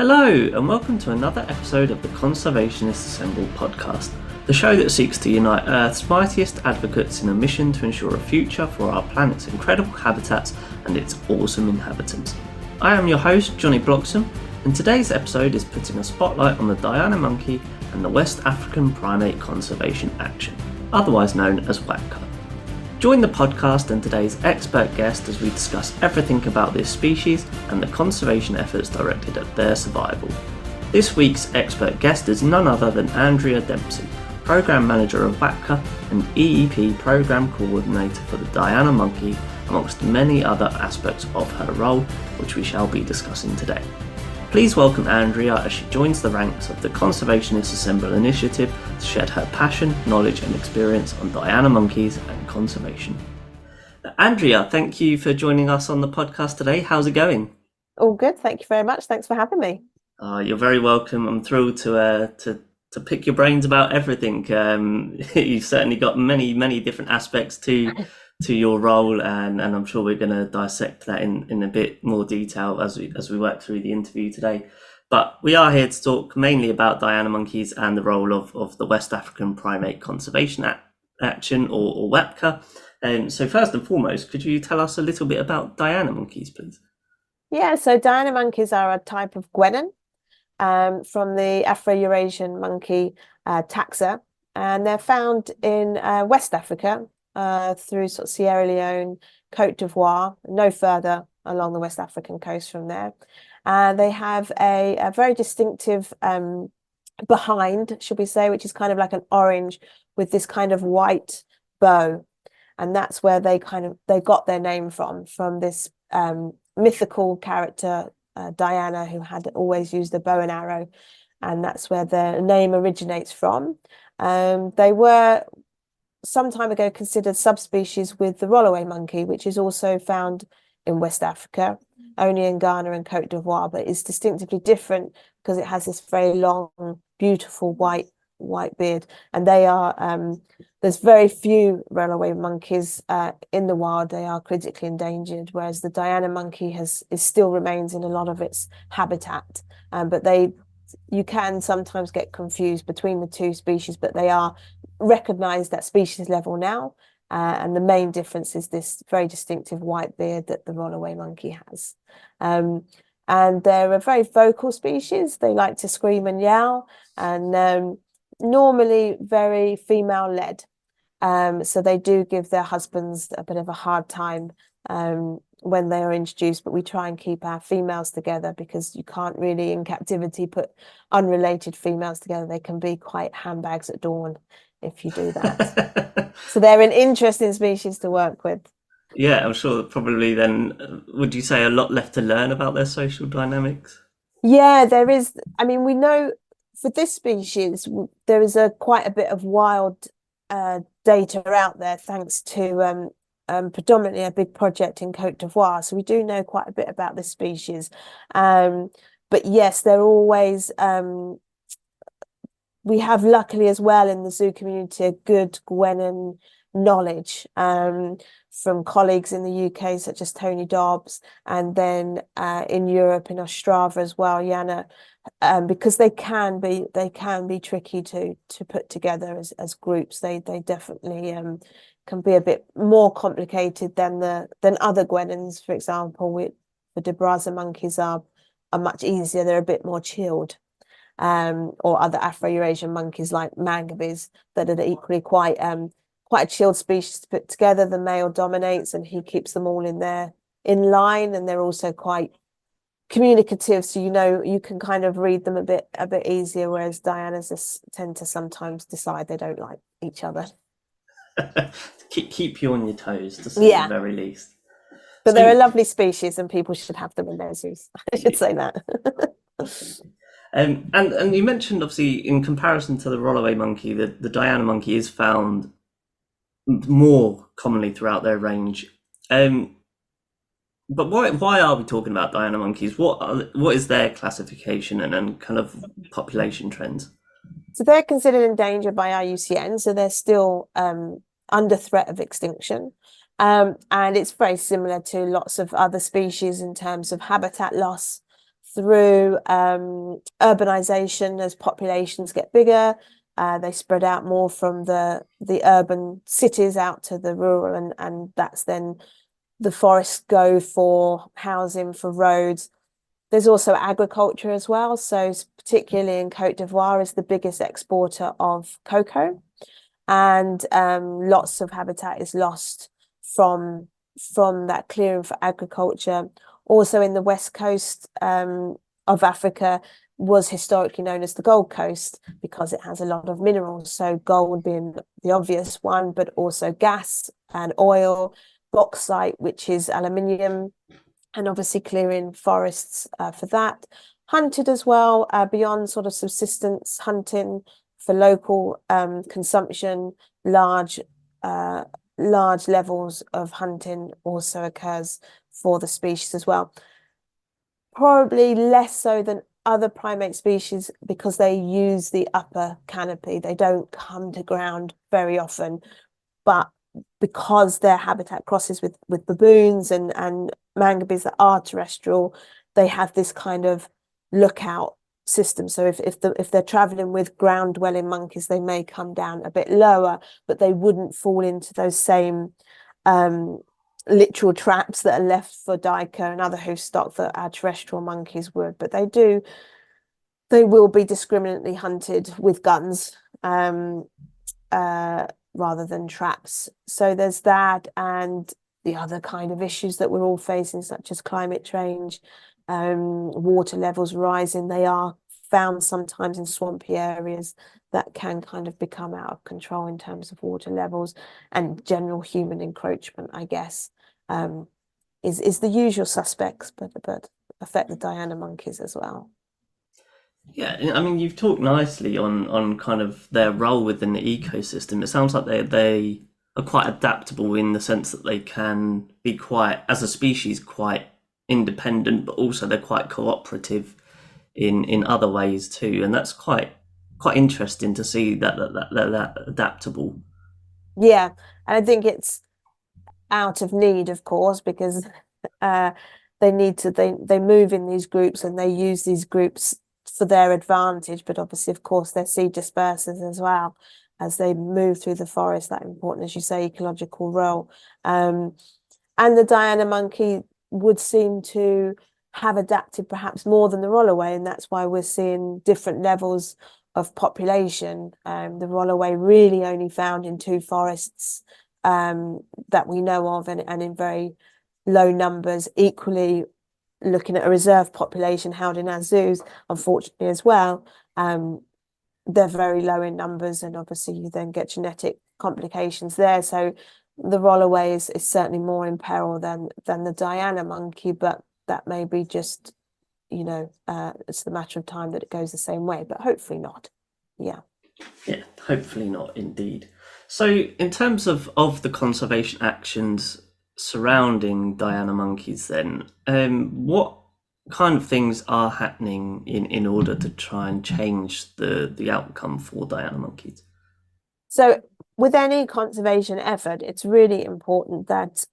Hello, and welcome to another episode of the Conservationists Assemble podcast, the show that seeks to unite Earth's mightiest advocates in a mission to ensure a future for our planet's incredible habitats and its awesome inhabitants. I am your host, Johnny Bloxham, and today's episode is putting a spotlight on the Diana monkey and the West African Primate Conservation Action, otherwise known as WAPCA. Join the podcast and today's expert guest as we discuss everything about this species and the conservation efforts directed at their survival. This week's expert guest is none other than Andrea Dempsey, Programme Manager of WAPCA and EEP Programme Coordinator for the Diana monkey, amongst many other aspects of her role, which we shall be discussing today. Please welcome Andrea as she joins the ranks of the Conservationists Assemble initiative to shed her passion, knowledge and experience on Diana monkeys and conservation. Andrea, thank you for joining us on the podcast today. How's it going? All good, thank you very much. Thanks for having me. You're very welcome. I'm thrilled to pick your brains about everything. You've certainly got many different aspects to your role, and I'm sure we're going to dissect that in a bit more detail as we work through the interview today. But we are here to talk mainly about Diana monkeys and the role of the West African Primate Conservation Action, or WAPCA. So first and foremost, could you tell us a little bit about Diana monkeys, please? Yeah, so Diana monkeys are a type of guenon from the Afro-Eurasian monkey taxa, and they're found in West Africa, through sort of Sierra Leone, Côte d'Ivoire, no further along the West African coast from there. They have a very distinctive behind, should we say, which is kind of like an orange with this kind of white bow. And that's where they got their name from this mythical character, Diana, who had always used the bow and arrow. And that's where their name originates from. They were some time ago considered subspecies with the rollaway monkey, which is also found in West Africa, only in Ghana and Côte d'Ivoire, but is distinctively different because it has this very long, beautiful white beard. And they are there's very few rollaway monkeys in the wild. They are critically endangered, whereas the Diana monkey still remains in a lot of its habitat. But you can sometimes get confused between the two species, but they are recognized at species level now, and the main difference is this very distinctive white beard that the rollaway monkey has. And they're a very vocal species. They like to scream and yell, and normally very female led, so they do give their husbands a bit of a hard time when they are introduced, but we try and keep our females together because you can't really in captivity put unrelated females together. They can be quite handbags at dawn if you do that. So they're an interesting species to work with. Yeah, I'm sure probably then, would you say a lot left to learn about their social dynamics? Yeah, there is. I mean, we know for this species, there is quite a bit of wild data out there, thanks to predominantly a big project in Côte d'Ivoire. So we do know quite a bit about this species. But yes, they're always... we have luckily as well in the zoo community a good guenon knowledge from colleagues in the UK such as Tony Dobbs, and then in Europe in Ostrava as well, Jana, because they can be tricky to put together as groups. They definitely can be a bit more complicated than other guenons. For example, the DeBraza monkeys are much easier. They're a bit more chilled. Or other Afro-Eurasian monkeys like mangabes that are equally quite a chilled species to put together. The male dominates and he keeps them all in line, and they're also quite communicative, so you can kind of read them a bit easier, whereas Dianas tend to sometimes decide they don't like each other. keep you on your toes, to say the very least. But they're a lovely species and people should have them in their zoos. I should say that. And you mentioned, obviously, in comparison to the rollaway monkey, the Diana monkey is found more commonly throughout their range. But why are we talking about Diana monkeys? What is their classification and kind of population trends? So they're considered endangered by IUCN, so they're still under threat of extinction. And it's very similar to lots of other species in terms of habitat loss, through urbanization. As populations get bigger, they spread out more from the urban cities out to the rural, and that's then the forests go for housing, for roads. There's also agriculture as well. So particularly in Côte d'Ivoire is the biggest exporter of cocoa, and lots of habitat is lost from that clearing for agriculture. Also in the west coast of Africa was historically known as the Gold Coast because it has a lot of minerals. So gold being the obvious one, but also gas and oil, bauxite, which is aluminium, and obviously clearing forests for that. Hunted as well, beyond sort of subsistence hunting for local consumption. Large levels of hunting also occurs for the species as well. Probably less so than other primate species because they use the upper canopy. They don't come to ground very often, but because their habitat crosses with baboons and mangabes that are terrestrial, they have this kind of lookout system. So if they're traveling with ground dwelling monkeys, they may come down a bit lower, but they wouldn't fall into those same literal traps that are left for duiker and other hoof stock that our terrestrial monkeys would. But they will be discriminately hunted with guns rather than traps. So there's that, and the other kind of issues that we're all facing, such as climate change, water levels rising. They are found sometimes in swampy areas that can kind of become out of control in terms of water levels, and general human encroachment, I guess, is the usual suspects, but affect the Diana monkeys as well. Yeah, I mean, you've talked nicely on kind of their role within the ecosystem. It sounds like they are quite adaptable in the sense that they can be quite, as a species, quite independent, but also they're quite cooperative in other ways too, and that's quite interesting to see that adaptable. Yeah, and I think it's out of need, of course, because they need to they move in these groups and they use these groups for their advantage, but obviously, of course, they're seed dispersers as well as they move through the forest. That important, as you say, ecological role. And the Diana monkey would seem to have adapted perhaps more than the rollaway, and that's why we're seeing different levels of population. The rollaway really only found in 2 forests that we know of, and in very low numbers. Equally, looking at a reserve population held in our zoos, unfortunately as well, they're very low in numbers, and obviously you then get genetic complications there. So the rollaway is certainly more in peril than the Diana monkey, but that may be just, it's the matter of time that it goes the same way, but hopefully not. Yeah. Yeah, hopefully not, indeed. So, in terms of the conservation actions surrounding Diana monkeys, then, what kind of things are happening in order to try and change the outcome for Diana monkeys? So with any conservation effort, it's really important that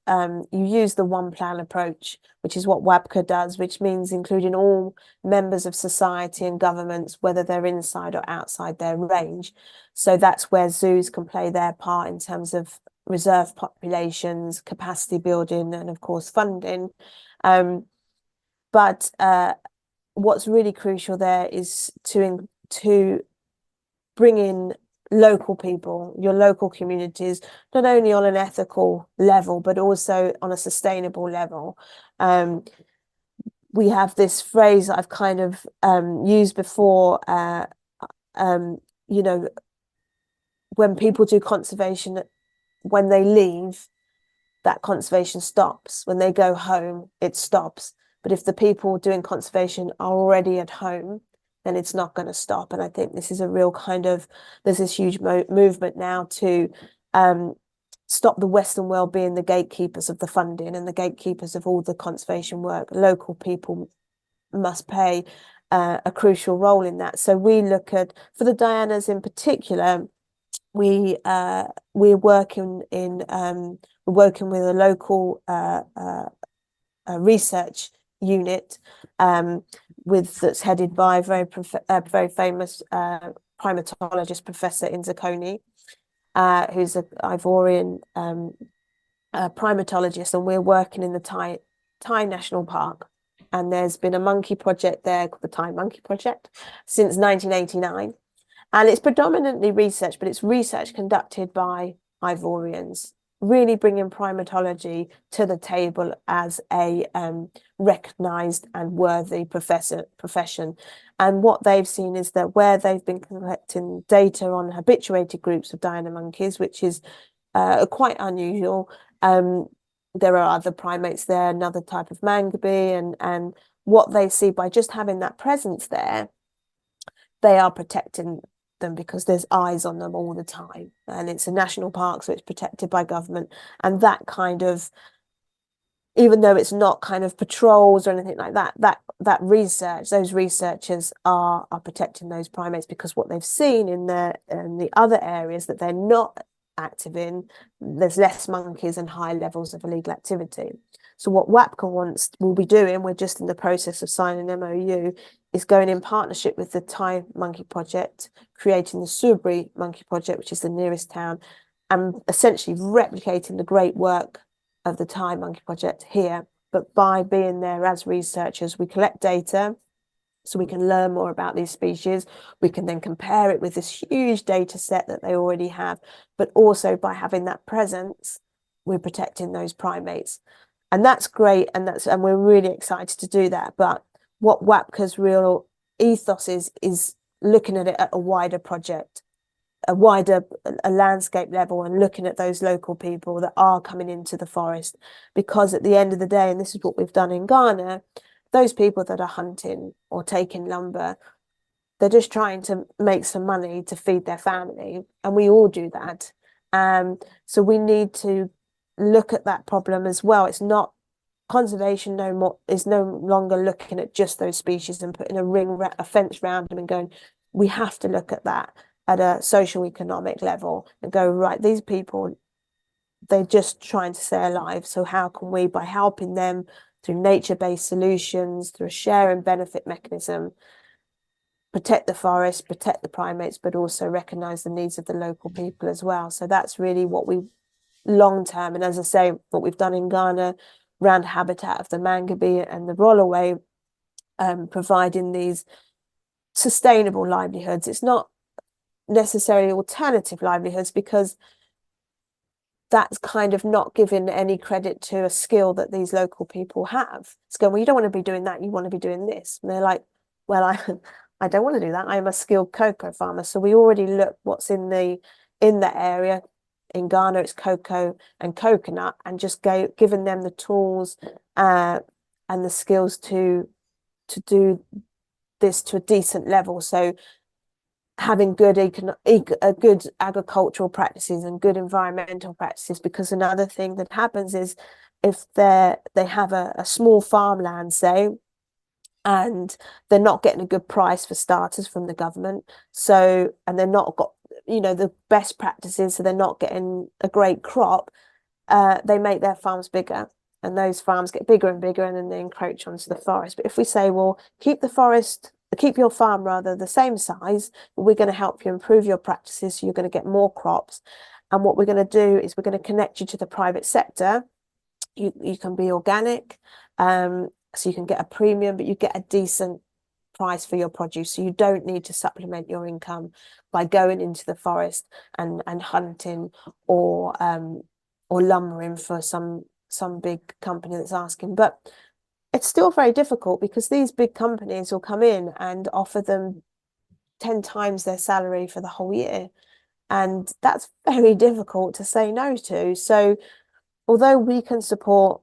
you use the one plan approach, which is what WAPCA does, which means including all members of society and governments, whether they're inside or outside their range. So that's where zoos can play their part in terms of reserve populations, capacity building, and of course funding. But what's really crucial there is to bring in local people, your local communities, not only on an ethical level, but also on a sustainable level. We have this phrase that I've kind of used before, when people do conservation, when they leave, that conservation stops. When they go home, it stops. But if the people doing conservation are already at home, then it's not going to stop. And I think this is a real there's this huge movement now to stop the Western world being the gatekeepers of the funding and the gatekeepers of all the conservation work. Local people must play a crucial role in that. So we look at, for the Dianas in particular, we're working with a local research unit that's headed by a very famous primatologist, Professor Inzakoni, who's an Ivorian primatologist, and we're working in the Thai National Park. And there's been a monkey project there called the Thai Monkey Project since 1989. And it's predominantly research, but it's research conducted by Ivorians, really bringing primatology to the table as a recognised and worthy profession. And what they've seen is that where they've been collecting data on habituated groups of Diana monkeys, which is quite unusual, there are other primates there, another type of mangabe, and what they see by just having that presence there, they are protecting them because there's eyes on them all the time, and it's a national park, so it's protected by government. And that kind of, even though it's not kind of patrols or anything like that, that research, those researchers are protecting those primates, because what they've seen in the other areas that they're not active in, there's less monkeys and high levels of illegal activity. So what WAPCA will be doing, we're just in the process of signing an MOU, is going in partnership with the Thai Monkey Project, creating the Sudbury Monkey Project, which is the nearest town, and essentially replicating the great work of the Thai Monkey Project here. But by being there as researchers, we collect data so we can learn more about these species. We can then compare it with this huge data set that they already have, but also by having that presence, we're protecting those primates. And that's great, and we're really excited to do that. But what WAPCA's real ethos is looking at it at a wider project, a landscape level, and looking at those local people that are coming into the forest. Because at the end of the day, and this is what we've done in Ghana, those people that are hunting or taking lumber, they're just trying to make some money to feed their family, and we all do that. So we need to look at that problem as well. It's not conservation is no longer looking at just those species and putting a fence around them and going, we have to look at that at a social economic level and go, right, these people, they're just trying to stay alive. So how can we, by helping them through nature-based solutions, through a share and benefit mechanism, protect the forest, protect the primates, but also recognise the needs of the local people as well. So that's really what we long-term, and as I say, what we've done in Ghana around habitat of the mangabe and the rollaway, providing these sustainable livelihoods. It's not necessarily alternative livelihoods, because that's kind of not giving any credit to a skill that these local people have. It's going, well, you don't want to be doing that, you want to be doing this. And they're like, well, I don't want to do that. I'm a skilled cocoa farmer. So we already look what's in the area. In Ghana, it's cocoa and coconut, and just giving them the tools and the skills to do this to a decent level. So having good agricultural practices and good environmental practices, because another thing that happens is if they have a small farmland, say, and they're not getting a good price for starters from the government, so, and they're not got, the best practices, so they're not getting a great crop, they make their farms bigger, and those farms get bigger and bigger, and then they encroach onto the forest. But if we say, well, keep your farm rather the same size, we're going to help you improve your practices, so you're going to get more crops. And what we're going to do is we're going to connect you to the private sector. You can be organic, so you can get a premium, but you get a decent price for your produce. So you don't need to supplement your income by going into the forest and hunting or lumbering for some big company that's asking. But it's still very difficult, because these big companies will come in and offer them 10 times their salary for the whole year. And that's very difficult to say no to. So although we can support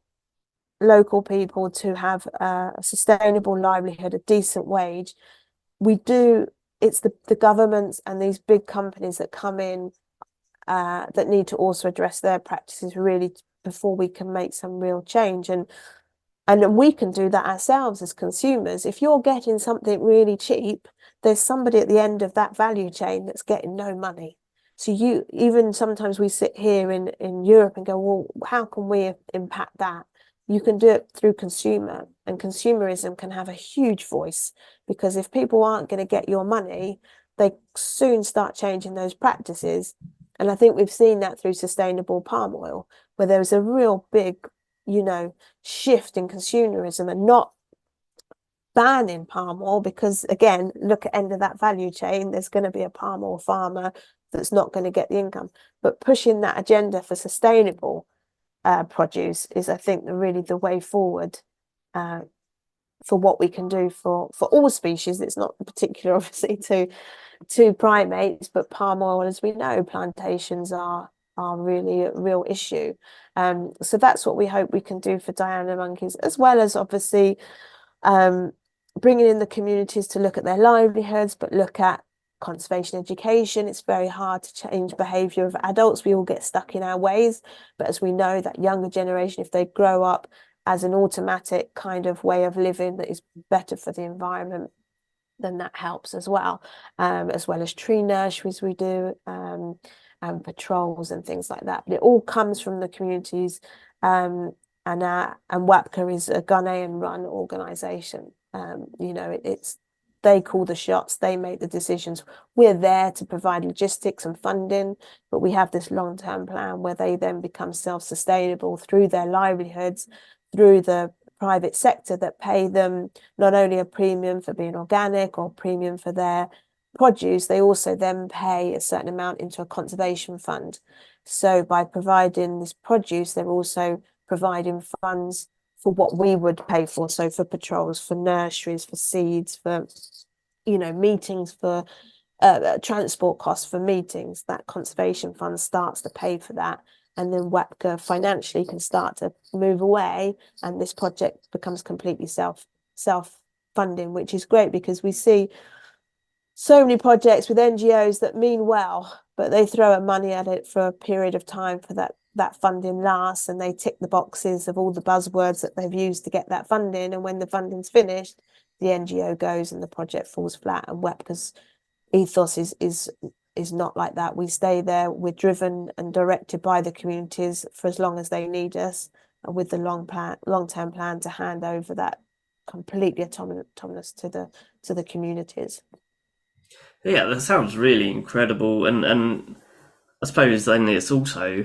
local people to have a sustainable livelihood, a decent wage, it's the governments and these big companies that come in that need to also address their practices really before we can make some real change. And we can do that ourselves as consumers. If you're getting something really cheap, there's somebody at the end of that value chain that's getting no money. So even sometimes we sit here in Europe and go, well, how can we impact that? you can do it through consumer, and consumerism can have a huge voice, because if people aren't going to get your money, they soon start changing those practices. And I think we've seen that through sustainable palm oil, where there was a real big, shift in consumerism, and not banning palm oil, because again, look at end of that value chain, there's going to be a palm oil farmer that's not going to get the income. But pushing that agenda for sustainable produce is, I think, really the way forward for what we can do for all species. It's not particular, obviously, to primates, but palm oil, as we know, plantations are really a real issue. So that's what we hope we can do for Diana monkeys, as well as obviously bringing in the communities to look at their livelihoods, but look at conservation education. It's very hard to change behavior of adults. We all get stuck in our ways, but as we know, that younger generation, if they grow up as an automatic kind of way of living that is better for the environment, then that helps as well as tree nurseries we do, and patrols and things like that. But it all comes from the communities, and WAPCA is a Ghanaian-run organisation. It's they call the shots, they make the decisions. We're there to provide logistics and funding, but we have this long-term plan where they then become self-sustainable through their livelihoods, through the private sector that pay them not only a premium for being organic or premium for their produce, they also then pay a certain amount into a conservation fund. So by providing this produce, they're also providing funds for what we would pay for. So for patrols, for nurseries, for seeds, for meetings, for transport costs for meetings, that conservation fund starts to pay for that. And then WAPCA financially can start to move away, and this project becomes completely self-funding, which is great, because we see so many projects with NGOs that mean well, but they throw money at it for a period of time for that funding lasts, and they tick the boxes of all the buzzwords that they've used to get that funding. And when the funding's finished, the NGO goes and the project falls flat. And WAPCA's ethos is not like that. We stay there. We're driven and directed by the communities for as long as they need us, and with the long-term plan to hand over that completely autonomous to the communities. Yeah, that sounds really incredible, and I suppose then it's also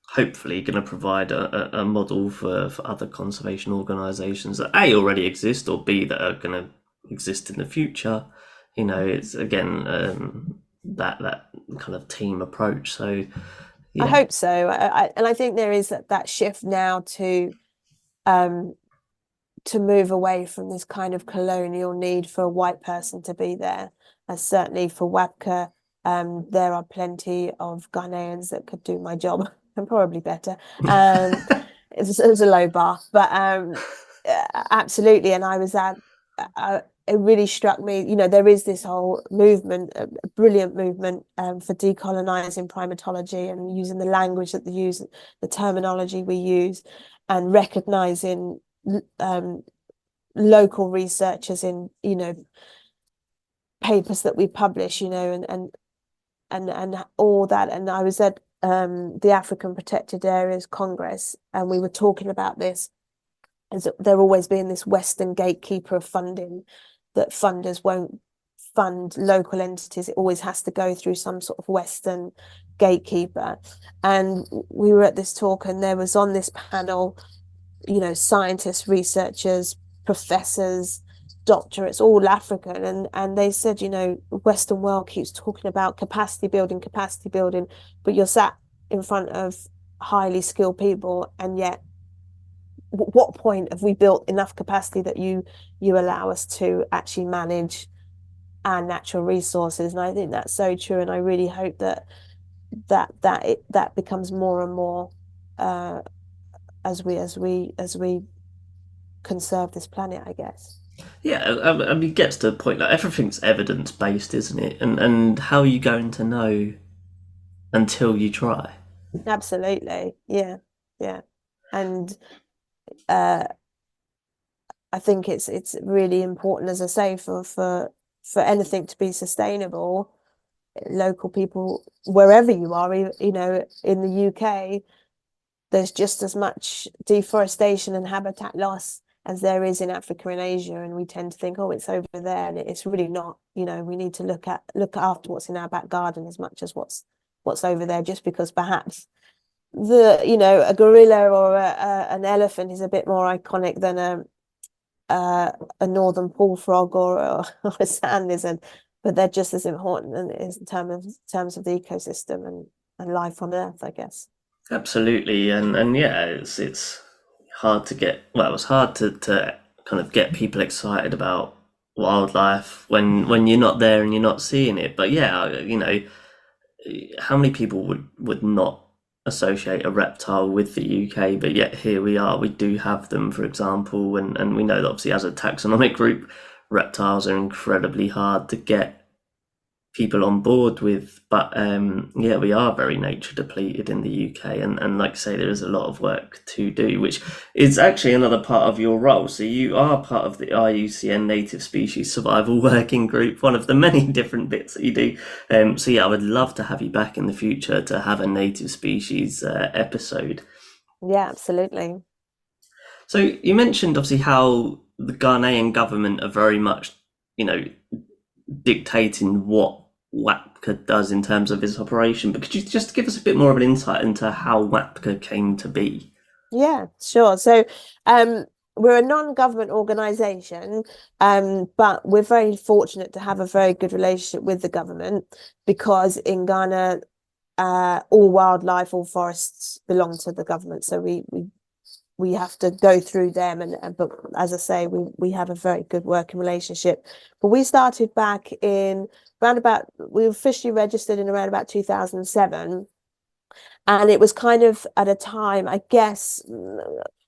hopefully going to provide a model for other conservation organisations that A, already exist, or B, that are going to exist in the future. It's again that kind of team approach. So yeah. I hope so. And I think there is that shift now to move away from this kind of colonial need for a white person to be there. As certainly for WAPCA, there are plenty of Ghanaians that could do my job and probably better. It's a low bar, but absolutely. And I was at, it really struck me, there is this whole movement, a brilliant movement for decolonizing primatology, and using the language that they use, the terminology we use, and recognizing local researchers in papers that we publish, and all that. And I was at the African Protected Areas Congress, and we were talking about this, as there always being this Western gatekeeper of funding, that funders won't fund local entities. It always has to go through some sort of Western gatekeeper. And we were at this talk, and there was on this panel, scientists, researchers, professors, doctorates, all African, and they said, the Western world keeps talking about capacity building, but you're sat in front of highly skilled people, and yet what point have we built enough capacity that you allow us to actually manage our natural resources? And I think that's so true, and I really hope that becomes more and more as we conserve this planet, I guess. Yeah, I mean, it gets to the point that everything's evidence-based, isn't it? And how are you going to know until you try? Absolutely. Yeah. And I think it's really important, as I say, for anything to be sustainable, local people, wherever you are, in the UK, there's just as much deforestation and habitat loss as there is in Africa and Asia, and we tend to think, oh, it's over there, and it's really not. You know, we need to look after what's in our back garden as much as what's over there, just because perhaps a gorilla or an elephant is a bit more iconic than a northern bullfrog or a sand lizard, but they're just as important in terms of the ecosystem and life on Earth, I guess. Absolutely, and yeah, it's hard to get. Well, it's hard to kind of get people excited about wildlife when you're not there and you're not seeing it. But yeah, how many people would not associate a reptile with the UK, but yet here we are. We do have them, for example, and we know that obviously as a taxonomic group, reptiles are incredibly hard to get people on board with. But yeah, we are very nature depleted in the UK, and like I say, there is a lot of work to do, which is actually another part of your role. So you are part of the IUCN Native Species Survival Working Group, one of the many different bits that you do. So yeah, I would love to have you back in the future to have a native species episode. Yeah, absolutely. So you mentioned obviously how the Ghanaian government are very much, dictating what WAPCA does in terms of its operation, but could you just give us a bit more of an insight into how WAPCA came to be? Yeah, sure. So we're a non-government organization, but we're very fortunate to have a very good relationship with the government, because in Ghana, all wildlife, all forests belong to the government. So we have to go through them, but as I say, we have a very good working relationship. But we started back in we were officially registered in around about 2007, and it was kind of at a time, I guess,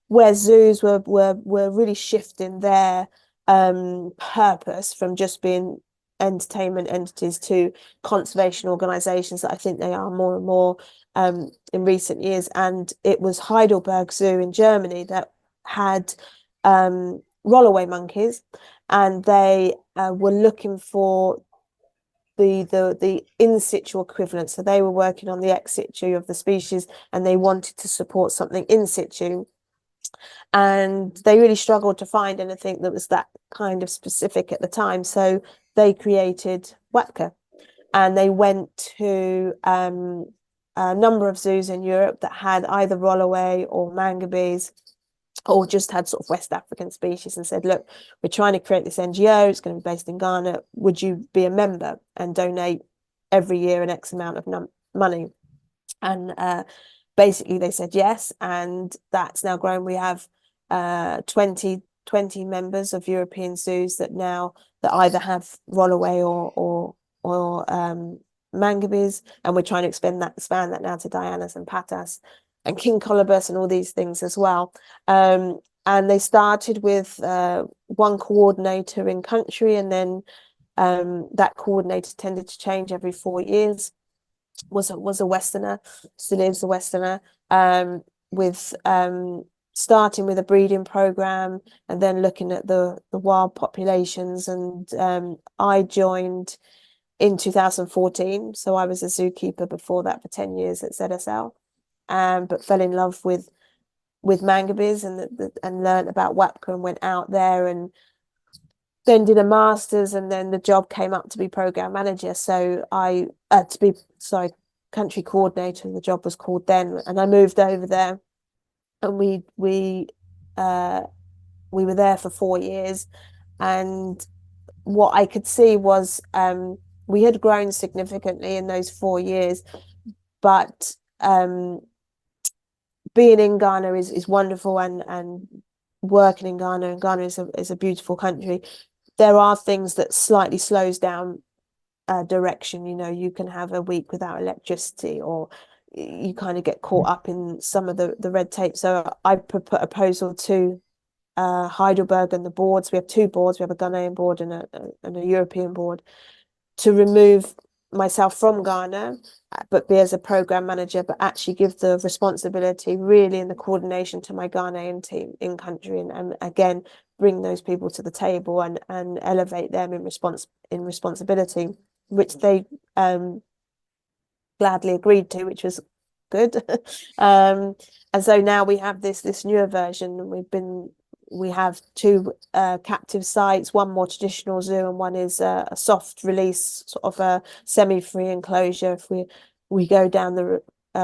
where zoos were really shifting their purpose from just being entertainment entities to conservation organizations that I think they are more and more in recent years. And it was Heidelberg Zoo in Germany that had rollaway monkeys, and they were looking for the in situ equivalent. So they were working on the ex situ of the species, and they wanted to support something in situ, and they really struggled to find anything that was that kind of specific at the time. So they created WAPCA, and they went to a number of zoos in Europe that had either rollaway or mangabeys, or just had sort of West African species, and said, look, we're trying to create this NGO. It's going to be based in Ghana. Would you be a member and donate every year an X amount of money? And basically they said yes, and that's now grown. We have 20 members of European zoos that either have rollaway or mangabeys, and we're trying to expand that now to Dianas and Patas and king colobus and all these things as well. And they started with one coordinator in country, and then that coordinator tended to change every 4 years. Was a Westerner, still is a Westerner, with starting with a breeding program and then looking at the wild populations. And I joined in 2014, so I was a zookeeper before that for 10 years at ZSL, but fell in love with mangabeys and learned about WAPCA, and went out there and then did a master's, and then the job came up to be program manager. So country coordinator, the job was called then, and I moved over there, and we were there for 4 years. And what I could see was we had grown significantly in those 4 years, but being in Ghana is wonderful, and working in Ghana, and Ghana is a beautiful country. There are things that slightly slows down direction. You can have a week without electricity, or you kind of get caught up in some of the red tape. So I put a proposal to Heidelberg and the boards. We have 2 boards. We have a Ghanaian board and a European board, to remove myself from Ghana, but be as a program manager, but actually give the responsibility really in the coordination to my Ghanaian team in country, and again bring those people to the table and elevate them in responsibility, which they gladly agreed to, which was good. And so now we have this newer version, and we have two captive sites, one more traditional zoo and one is a soft release, sort of a semi-free enclosure if we go down the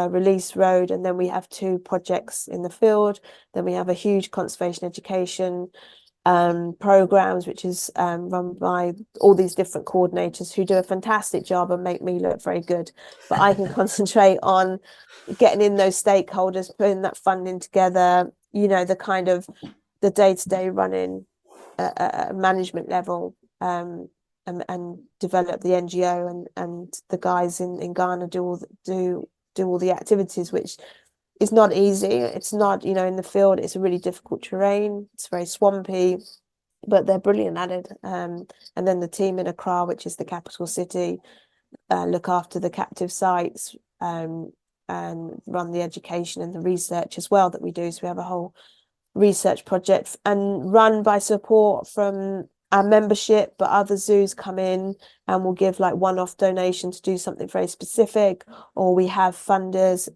release road. And then we have two projects in the field. Then we have a huge conservation education programs, which is run by all these different coordinators who do a fantastic job and make me look very good. But I can concentrate on getting in those stakeholders, putting that funding together, you know, the kind of the day-to-day running at a management level, and develop the NGO, and the guys in Ghana do all the activities, which is not easy. It's not, you know, in the field, it's a really difficult terrain. It's very swampy, but they're brilliant at it. And then the team in Accra, which is the capital city, look after the captive sites, and run the education and the research as well that we do. So we have a whole research project and run by support from our membership, but other zoos come in and will give like one-off donation to do something very specific, or we have funders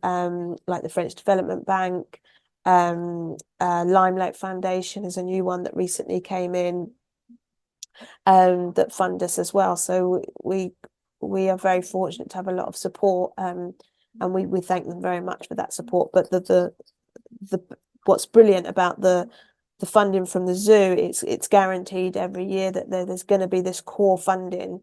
like the French Development Bank, Limelight Foundation is a new one that recently came in, that fund us as well. So we are very fortunate to have a lot of support, and we thank them very much for that support. But the what's brilliant about the funding from the zoo, it's guaranteed every year that there's going to be this core funding.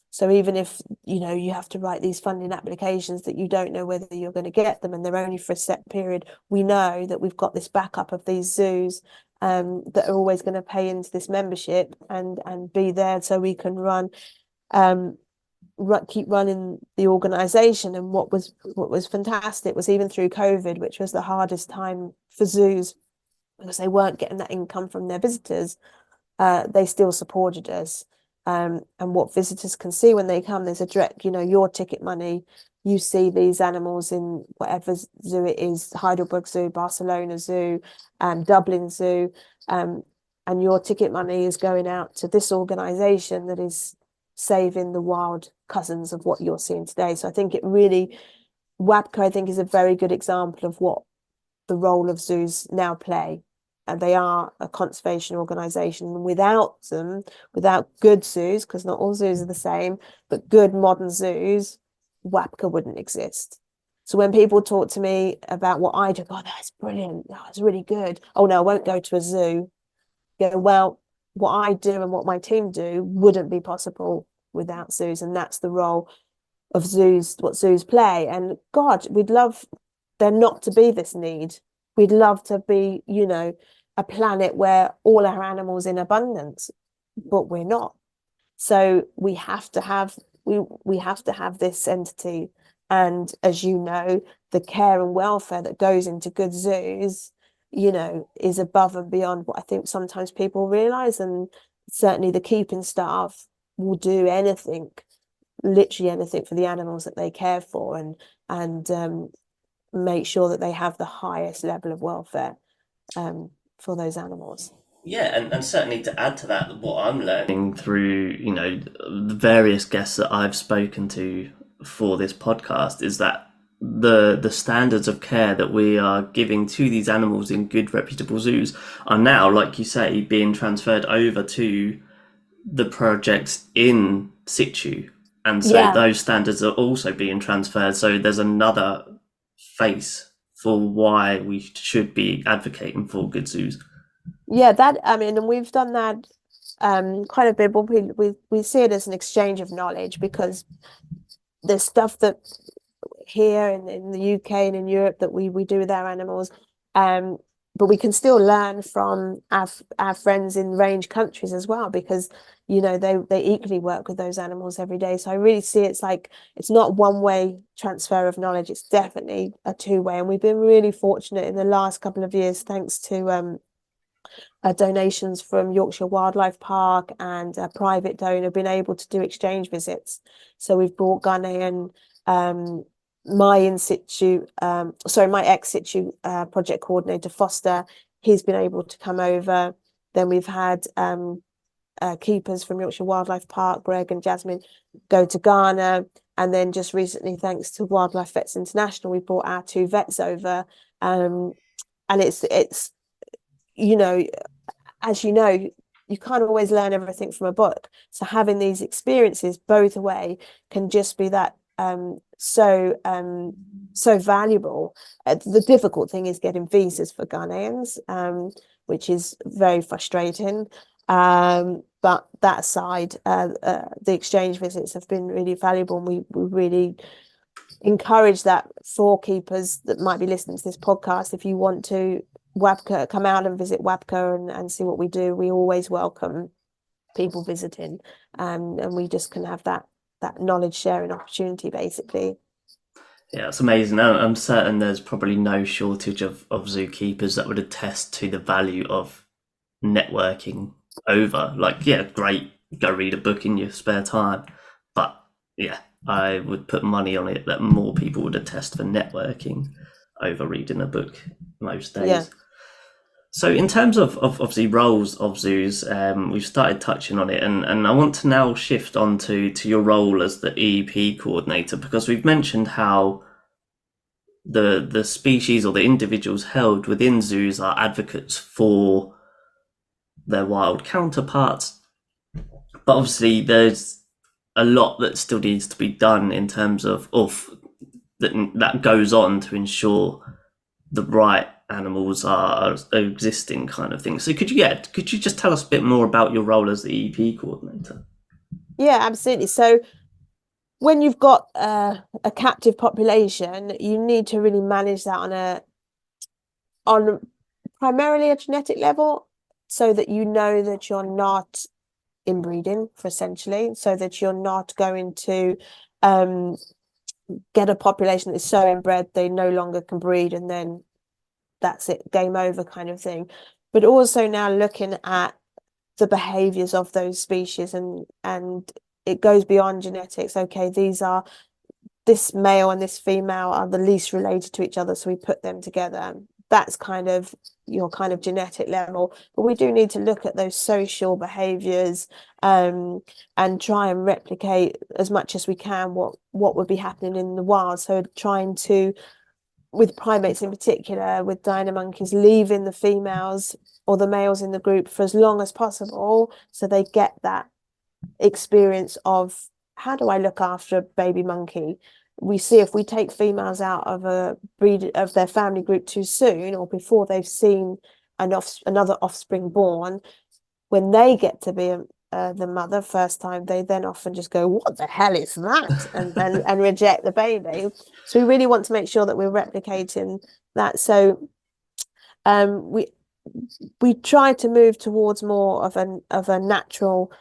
So even if, you know, you have to write these funding applications that you don't know whether you're going to get them and they're only for a set period, we know that we've got this backup of these zoos that are always going to pay into this membership and be there, so we can keep running the organization. And what was fantastic was, even through COVID, which was the hardest time for zoos because they weren't getting that income from their visitors, they still supported us. And what visitors can see when they come, there's a direct, you know, your ticket money, you see these animals in whatever zoo it is, Heidelberg Zoo, Barcelona Zoo, Dublin Zoo, and your ticket money is going out to this organization that is saving the wild cousins of what you're seeing today. So I think it really, WAPCA, I think, is a very good example of what the role of zoos now play. And they are a conservation organisation. Without them, without good zoos, because not all zoos are the same, but good modern zoos, WAPCA wouldn't exist. So when people talk to me about what I do, oh, that's brilliant, that's really good. Oh no, I won't go to a zoo. Go, well, what I do and what my team do wouldn't be possible without zoos. And that's the role of zoos, what zoos play. And God, we'd love there not to be this need. We'd love to be, you know, a planet where all our animals in abundance, but we're not. So we have to have this entity. And as you know, the care and welfare that goes into good zoos, you know, is above and beyond what I think sometimes people realize. And certainly the keeping staff will do anything, literally anything, for the animals that they care for, and make sure that they have the highest level of welfare for those animals. Yeah, and certainly to add to that, what I'm learning through, you know, the various guests that I've spoken to for this podcast is that the standards of care that we are giving to these animals in good, reputable zoos are now, like you say, being transferred over to the projects in situ. And so those standards are also being transferred. So there's another face for why we should be advocating for good zoos. Yeah, that, I mean, and we've done that quite a bit, but we see it as an exchange of knowledge, because there's stuff that here in the UK and in Europe that we do with our animals, but we can still learn from our friends in range countries as well, because, you know, they equally work with those animals every day. So I really see it's like, it's not one-way transfer of knowledge, it's definitely a two-way. And we've been really fortunate in the last couple of years, thanks to donations from Yorkshire Wildlife Park and a private donor, been able to do exchange visits. So we've brought Ghanaian, my ex situ project coordinator Foster, he's been able to come over. Then we've had keepers from Yorkshire Wildlife Park, Greg and Jasmine, go to Ghana. And then just recently, thanks to Wildlife Vets International, we brought our 2 vets over. And it's you know, as you know, you can't always learn everything from a book. So having these experiences both away can just be that so valuable. The difficult thing is getting visas for Ghanaians, which is very frustrating. But that aside, the exchange visits have been really valuable, and we really encourage that for keepers that might be listening to this podcast. If you want to WAPCA, come out and visit WAPCA and see what we do. We always welcome people visiting, and we just can have that knowledge sharing opportunity, basically. Yeah, it's amazing. I'm certain there's probably no shortage of zookeepers that would attest to the value of networking over. Like, yeah, great, go read a book in your spare time. But yeah, I would put money on it that more people would attest for networking over reading a book most days. Yeah. So in terms of obviously roles of zoos, we've started touching on it, and I want to now shift on to your role as the EEP coordinator, because we've mentioned how the species or the individuals held within zoos are advocates for their wild counterparts. But obviously there's a lot that still needs to be done in terms of that goes on to ensure the right animals are existing, kind of thing. So could you just tell us a bit more about your role as the EEP coordinator? Yeah, absolutely. So when you've got a captive population, you need to really manage that on primarily a genetic level, so that you know that you're not inbreeding, for essentially, so that you're not going to get a population that's so inbred they no longer can breed, and then that's it, game over, kind of thing. But also now looking at the behaviors of those species, and it goes beyond genetics. Okay, this male and this female are the least related to each other, so we put them together. That's kind of your kind of genetic level. But we do need to look at those social behaviors, and try and replicate as much as we can what would be happening in the wild. So trying to, with primates in particular, with Diana monkeys, leaving the females or the males in the group for as long as possible, so they get that experience of, how do I look after a baby monkey? We see if we take females out of a breed of their family group too soon, or before they've seen another offspring born, when they get to be the mother first time, they then often just go, what the hell is that? and reject the baby. So we really want to make sure that we're replicating that. So we try to move towards more of a natural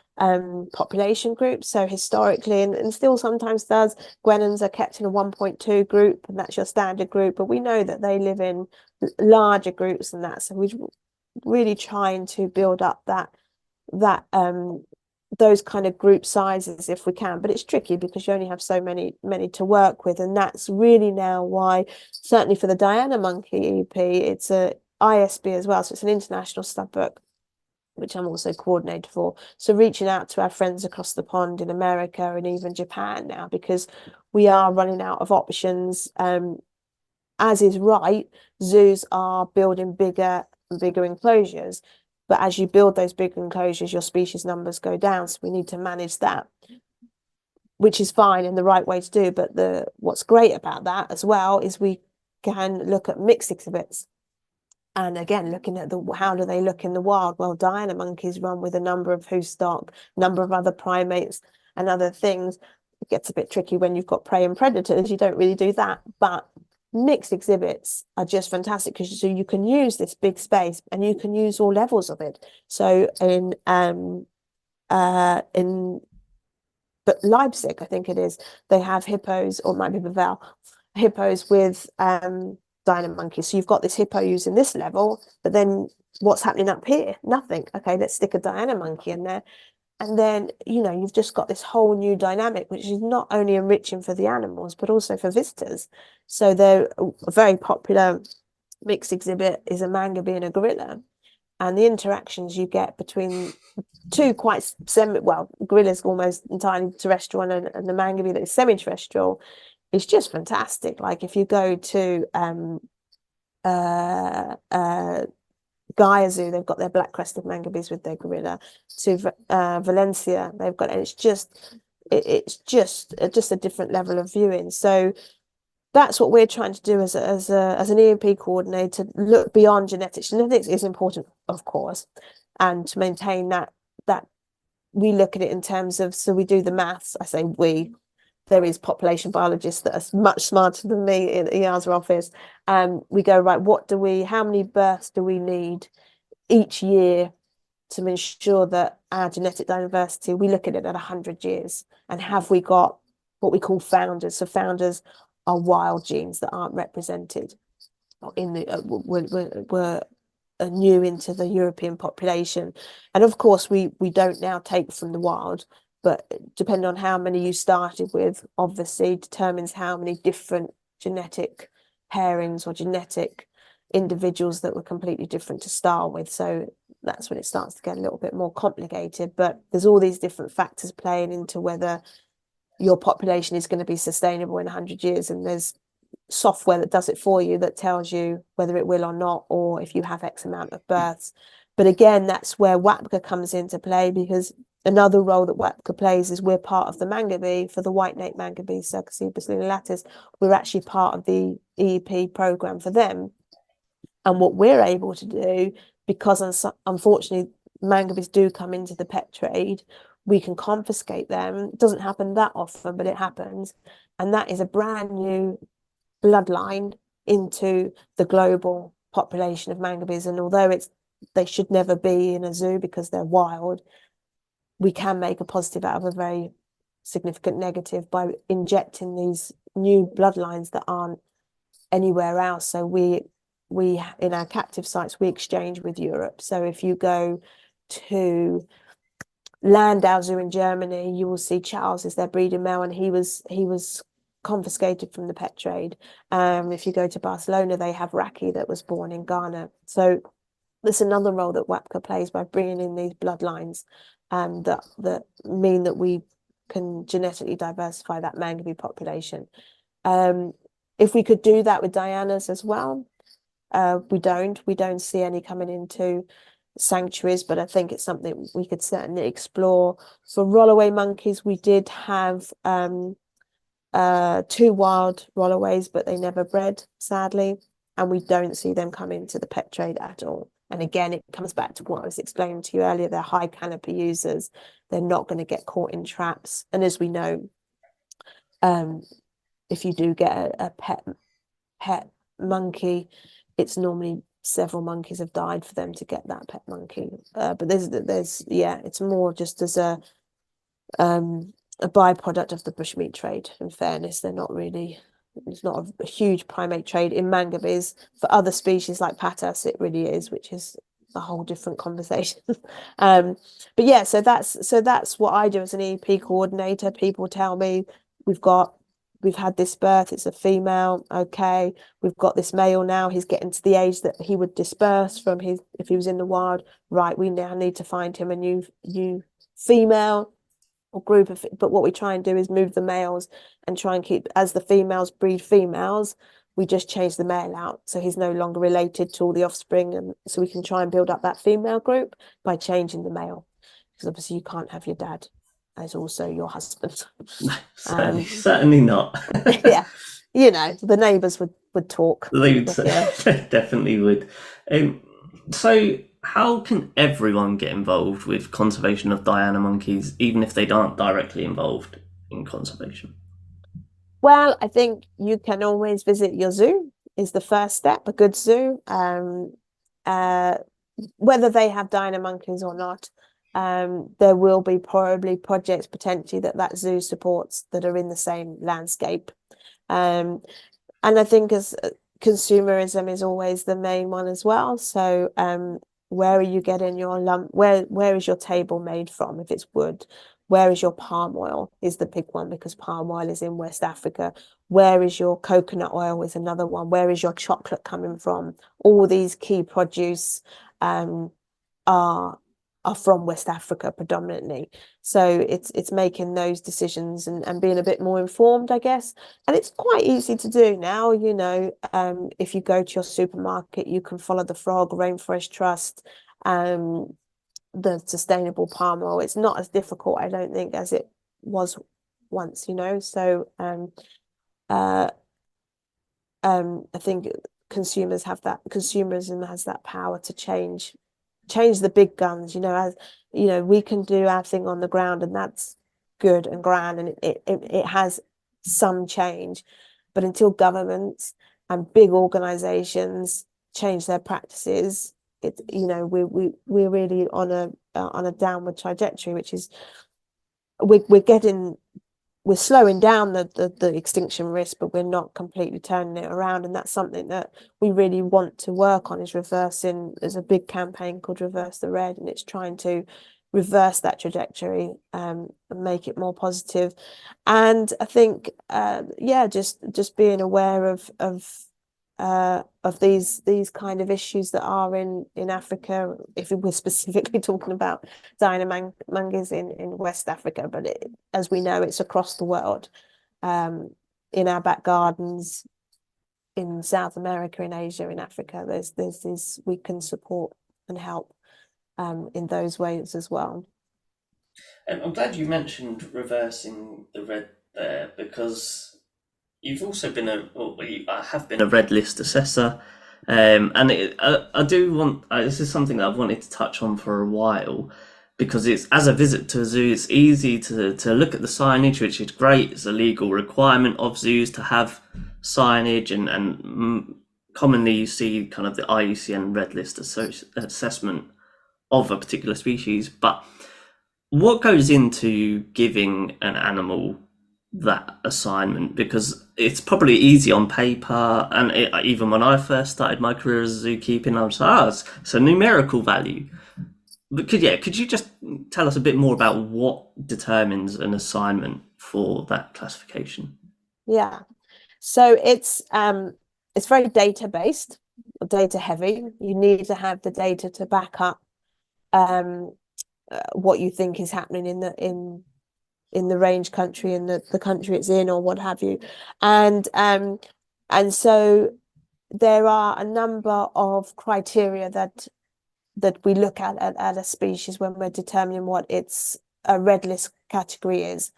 population group. So historically, and still sometimes does, Guenons are kept in a 1.2 group, and that's your standard group. But we know that they live in larger groups than that. So we're really trying to build up those kind of group sizes if we can. But it's tricky because you only have so many to work with, and that's really now why, certainly for the Diana monkey EP, it's a ISB as well, so it's an international stud book, which I'm also coordinator for. So reaching out to our friends across the pond in America and even Japan now, because we are running out of options. As is right, zoos are building bigger and bigger enclosures, but as you build those big enclosures, your species numbers go down. So we need to manage that, which is fine and the right way to do. But what's great about that as well is we can look at mixed exhibits. And again, looking at how do they look in the wild? Well, Diana monkeys run with a number of host stock, number of other primates and other things. It gets a bit tricky when you've got prey and predators. You don't really do that. But mixed exhibits are just fantastic, because so you can use this big space and you can use all levels of it. So but Leipzig, I think it is, they have hippos, or it might be Bavell, hippos with Diana monkeys. So you've got this hippo using this level, but then what's happening up here? Nothing. Okay, let's stick a Diana monkey in there. And then, you've just got this whole new dynamic, which is not only enriching for the animals, but also for visitors. So they're a very popular mixed exhibit is a mangabey and a gorilla. and the interactions you get between two quite gorillas almost entirely terrestrial and the mangabey that is semi-terrestrial is just fantastic. Like if you go to Gaia Zoo, they've got their black-crested mangabeys with their gorilla. To Valencia, they've got, and it's just a different level of viewing. So that's what we're trying to do as an EMP coordinator, look beyond genetics. Genetics is important, of course, and to maintain that we look at it in terms of, so we do the maths. I say we, there is population biologists that are much smarter than me in the ER's office. We go, right, how many births do we need each year to ensure that our genetic diversity, we look at it at 100 years, and have we got what we call founders? So founders are wild genes that aren't represented in the were new into the European population. And of course we don't now take from the wild, but depending on how many you started with, obviously determines how many different genetic pairings or genetic individuals that were completely different to start with. So that's when it starts to get a little bit more complicated. But there's all these different factors playing into whether your population is going to be sustainable in 100 years, and there's software that does it for you that tells you whether it will or not, or if you have X amount of births. But again, that's where WAPCA comes into play, because another role that WAPCA plays is we're part of the mangabey for the white-naped mangabey, Cercospora lunilatus. We're actually part of the EEP program for them. And what we're able to do, because unfortunately mangabeys do come into the pet trade, we can confiscate them. It doesn't happen that often, but it happens. And that is a brand new bloodline into the global population of mangabeys. And although they should never be in a zoo because they're wild, we can make a positive out of a very significant negative by injecting these new bloodlines that aren't anywhere else. So we in our captive sites, we exchange with Europe. So if you go to Landau Zoo in Germany, you will see Charles is their breeding male, and he was confiscated from the pet trade. If you go to Barcelona, they have Raki that was born in Ghana. So there's another role that WAPCA plays by bringing in these bloodlines that mean that we can genetically diversify that mangabey population. If we could do that with Dianas as well, we don't see any coming into sanctuaries, but I think it's something we could certainly explore. For rollaway monkeys, we did have 2 wild rollaways, but they never bred, sadly, and we don't see them come into the pet trade at all. And again, it comes back to what I was explaining to you earlier. They're high canopy users. They're not going to get caught in traps. And as we know, if you do get a pet monkey, it's normally several monkeys have died for them to get that pet monkey. But it's more just as a byproduct of the bushmeat trade. In fairness, it's not a huge primate trade in mangabeys. For other species like patas, it really is, which is a whole different conversation. But yeah, so that's what I do as an EP coordinator. People tell me we've had this birth, it's a female, okay, we've got this male now, he's getting to the age that he would disperse from if he was in the wild, right, we now need to find him a new female or group of, but what we try and do is move the males and try and keep, as the females breed females, we just change the male out, so he's no longer related to all the offspring, and so we can try and build up that female group by changing the male, because obviously you can't have your dad as also your husband. Certainly not. Yeah, the neighbours would talk. They definitely would. So how can everyone get involved with conservation of Diana monkeys, even if they aren't directly involved in conservation? Well, I think you can always visit your zoo is the first step, a good zoo. Whether they have Diana monkeys or not, there will be probably projects potentially that zoo supports that are in the same landscape. And I think as consumerism is always the main one as well. So where are you getting your lump? Where is your table made from? If it's wood, where is your palm oil is the big one, because palm oil is in West Africa. Where is your coconut oil is another one. Where is your chocolate coming from? All these key produce are from West Africa predominantly. So it's making those decisions and being a bit more informed, I guess. And it's quite easy to do now, you know, if you go to your supermarket, you can follow the Frog Rainforest Trust, the sustainable palm oil. It's not as difficult, I don't think, as it was once, you know. So I think consumerism has that power to change the big guns, you know. As you know, we can do our thing on the ground, and that's good and grand, and it has some change. But until governments and big organizations change their practices, it, you know, we're really on a downward trajectory, which is we're slowing down the extinction risk, but we're not completely turning it around. And that's something that we really want to work on, is reversing. There's a big campaign called Reverse the Red, and it's trying to reverse that trajectory and make it more positive. And I think yeah, just being aware of these kind of issues that are in Africa, if we're specifically talking about monkeys in West Africa, but as we know, it's across the world, in our back gardens, in South America, in Asia, in Africa. There's this, we can support and help in those ways as well. I'm glad you mentioned reversing the red there, because you've also been I have been a red list assessor, and I do want. This is something that I've wanted to touch on for a while, because it's, as a visitor to a zoo, it's easy to look at the signage, which is great. It's a legal requirement of zoos to have signage, and commonly you see kind of the IUCN red list assessment of a particular species, but what goes into giving an animal that assignment? Because it's probably easy on paper, and even when I first started my career as a zookeeping, I was like, it's a numerical value. But could you just tell us a bit more about what determines an assignment for that classification? Yeah, so it's very data based, data heavy. You need to have the data to back up what you think is happening in the range country, in the country it's in, or what have you. And so there are a number of criteria that we look at a species when we're determining what its a red list category is.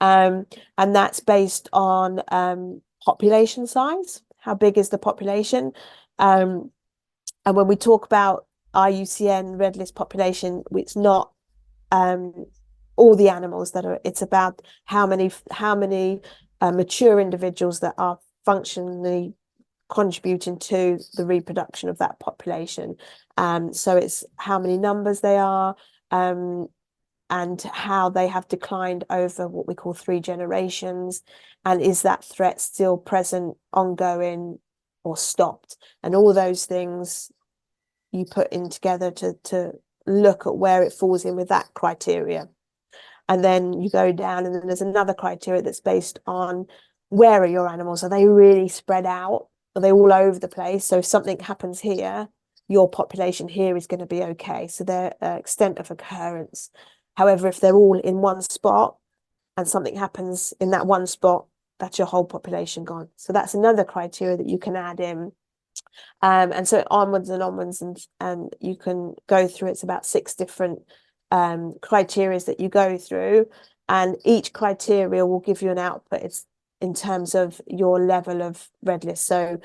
And that's based on population size. How big is the population? And when we talk about IUCN red list population, it's not all the animals that are, it's about how many mature individuals that are functionally contributing to the reproduction of that population. So it's how many numbers they are, and how they have declined over what we call 3 generations, and is that threat still present, ongoing, or stopped? And all those things you put in together to look at where it falls in with that criteria. And then you go down, and then there's another criteria that's based on, where are your animals? Are they really spread out? Are they all over the place? So if something happens here, your population here is going to be okay. So their extent of occurrence. However, if they're all in one spot and something happens in that one spot, that's your whole population gone. So that's another criteria that you can add in. And so onwards and onwards, and you can go through, it's about 6 different criteria that you go through, and each criteria will give you an output. It's in terms of your level of red list. So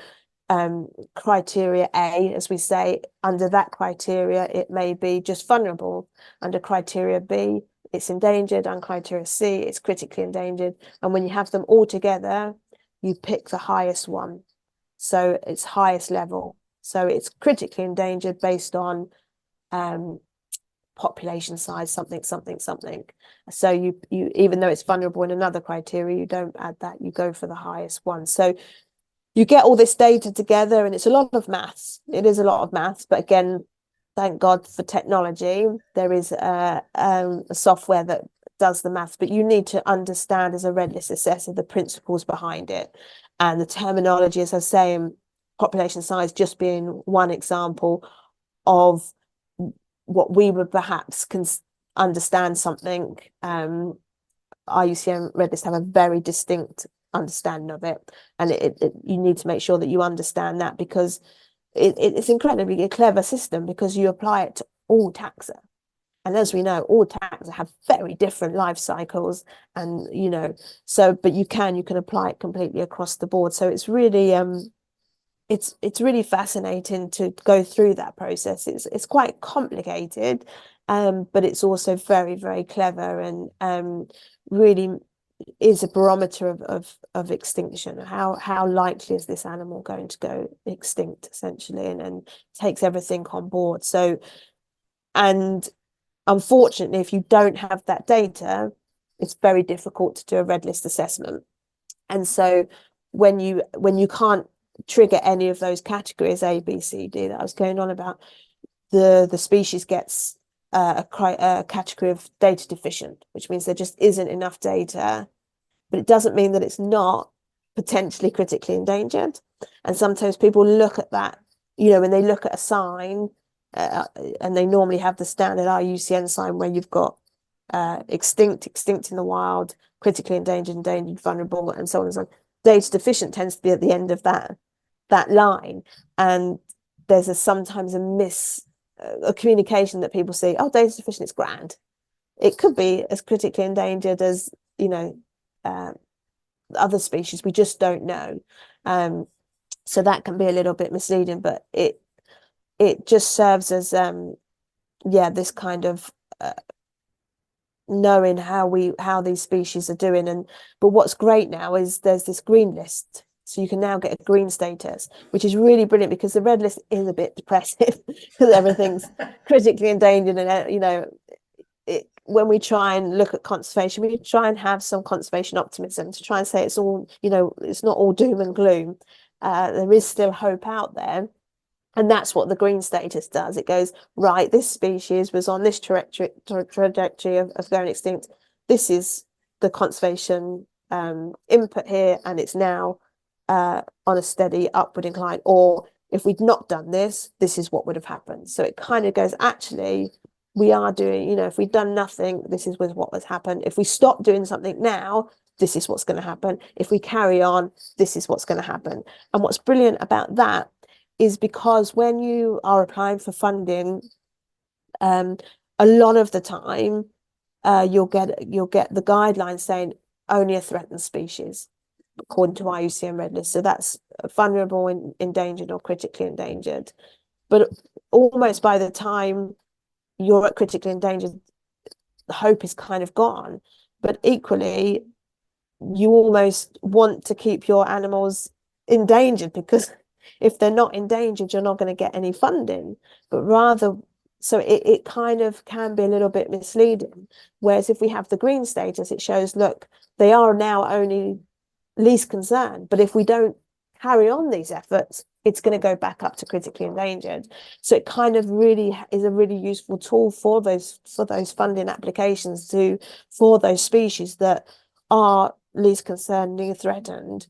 criteria A, as we say, under that criteria, it may be just vulnerable. Under criteria B, it's endangered. On criteria C, it's critically endangered. And when you have them all together, you pick the highest one. So it's highest level. So it's critically endangered based on population size, something. So you even though it's vulnerable in another criteria, you don't add that, you go for the highest one. So you get all this data together, and it's a lot of maths. It is a lot of maths, but again, thank God for technology. There is a software that does the maths, but you need to understand, as a red list assessor, the principles behind it and the terminology, as I say, population size just being one example of what we would perhaps understand something, IUCN Red List have a very distinct understanding of it, and you need to make sure that you understand that, because it's incredibly a clever system, because you apply it to all taxa. And as we know, all taxa have very different life cycles, and but you can apply it completely across the board. So it's really it's really fascinating to go through that process. It's quite complicated, but it's also very, very clever, and really is a barometer of extinction. How likely is this animal going to go extinct, essentially, and takes everything on board. So, and unfortunately, if you don't have that data, it's very difficult to do a red list assessment. And so when you can't trigger any of those categories A, B, C, D that I was going on about, the species gets a category of data deficient, which means there just isn't enough data, but it doesn't mean that it's not potentially critically endangered. And sometimes people look at that, when they look at a sign, and they normally have the standard IUCN sign where you've got extinct in the wild, critically endangered, vulnerable, and so on and so on. Data deficient tends to be at the end of that line, and there's sometimes a communication that people say, oh, data deficient is grand. It could be as critically endangered as other species. We just don't know. So that can be a little bit misleading, but it just serves as this kind of knowing how these species are doing. But what's great now is there's this green list, so you can now get a green status, which is really brilliant, because the red list is a bit depressive because everything's critically endangered, and when we try and look at conservation, we try and have some conservation optimism to try and say it's all, it's not all doom and gloom. There is still hope out there. And that's what the green status does. It goes, right, this species was on this trajectory of going extinct. This is the conservation input here, and it's now on a steady upward incline. Or if we'd not done this, this is what would have happened. So it kind of goes, actually, we are doing, if we'd done nothing, this is what has happened. If we stop doing something now, this is what's going to happen. If we carry on, this is what's going to happen. And what's brilliant about that is because when you are applying for funding, a lot of the time, you'll get the guidelines saying only a threatened species, according to IUCN Red List. So that's vulnerable, endangered, or critically endangered. But almost by the time you're at critically endangered, the hope is kind of gone. But equally, you almost want to keep your animals endangered, because if they're not endangered, you're not going to get any funding. But rather, so it kind of can be a little bit misleading. Whereas if we have the green status, it shows, look, they are now only least concern. But if we don't carry on these efforts, it's going to go back up to critically endangered. So it kind of really is a really useful tool for those funding applications for those species that are least concerned, being threatened,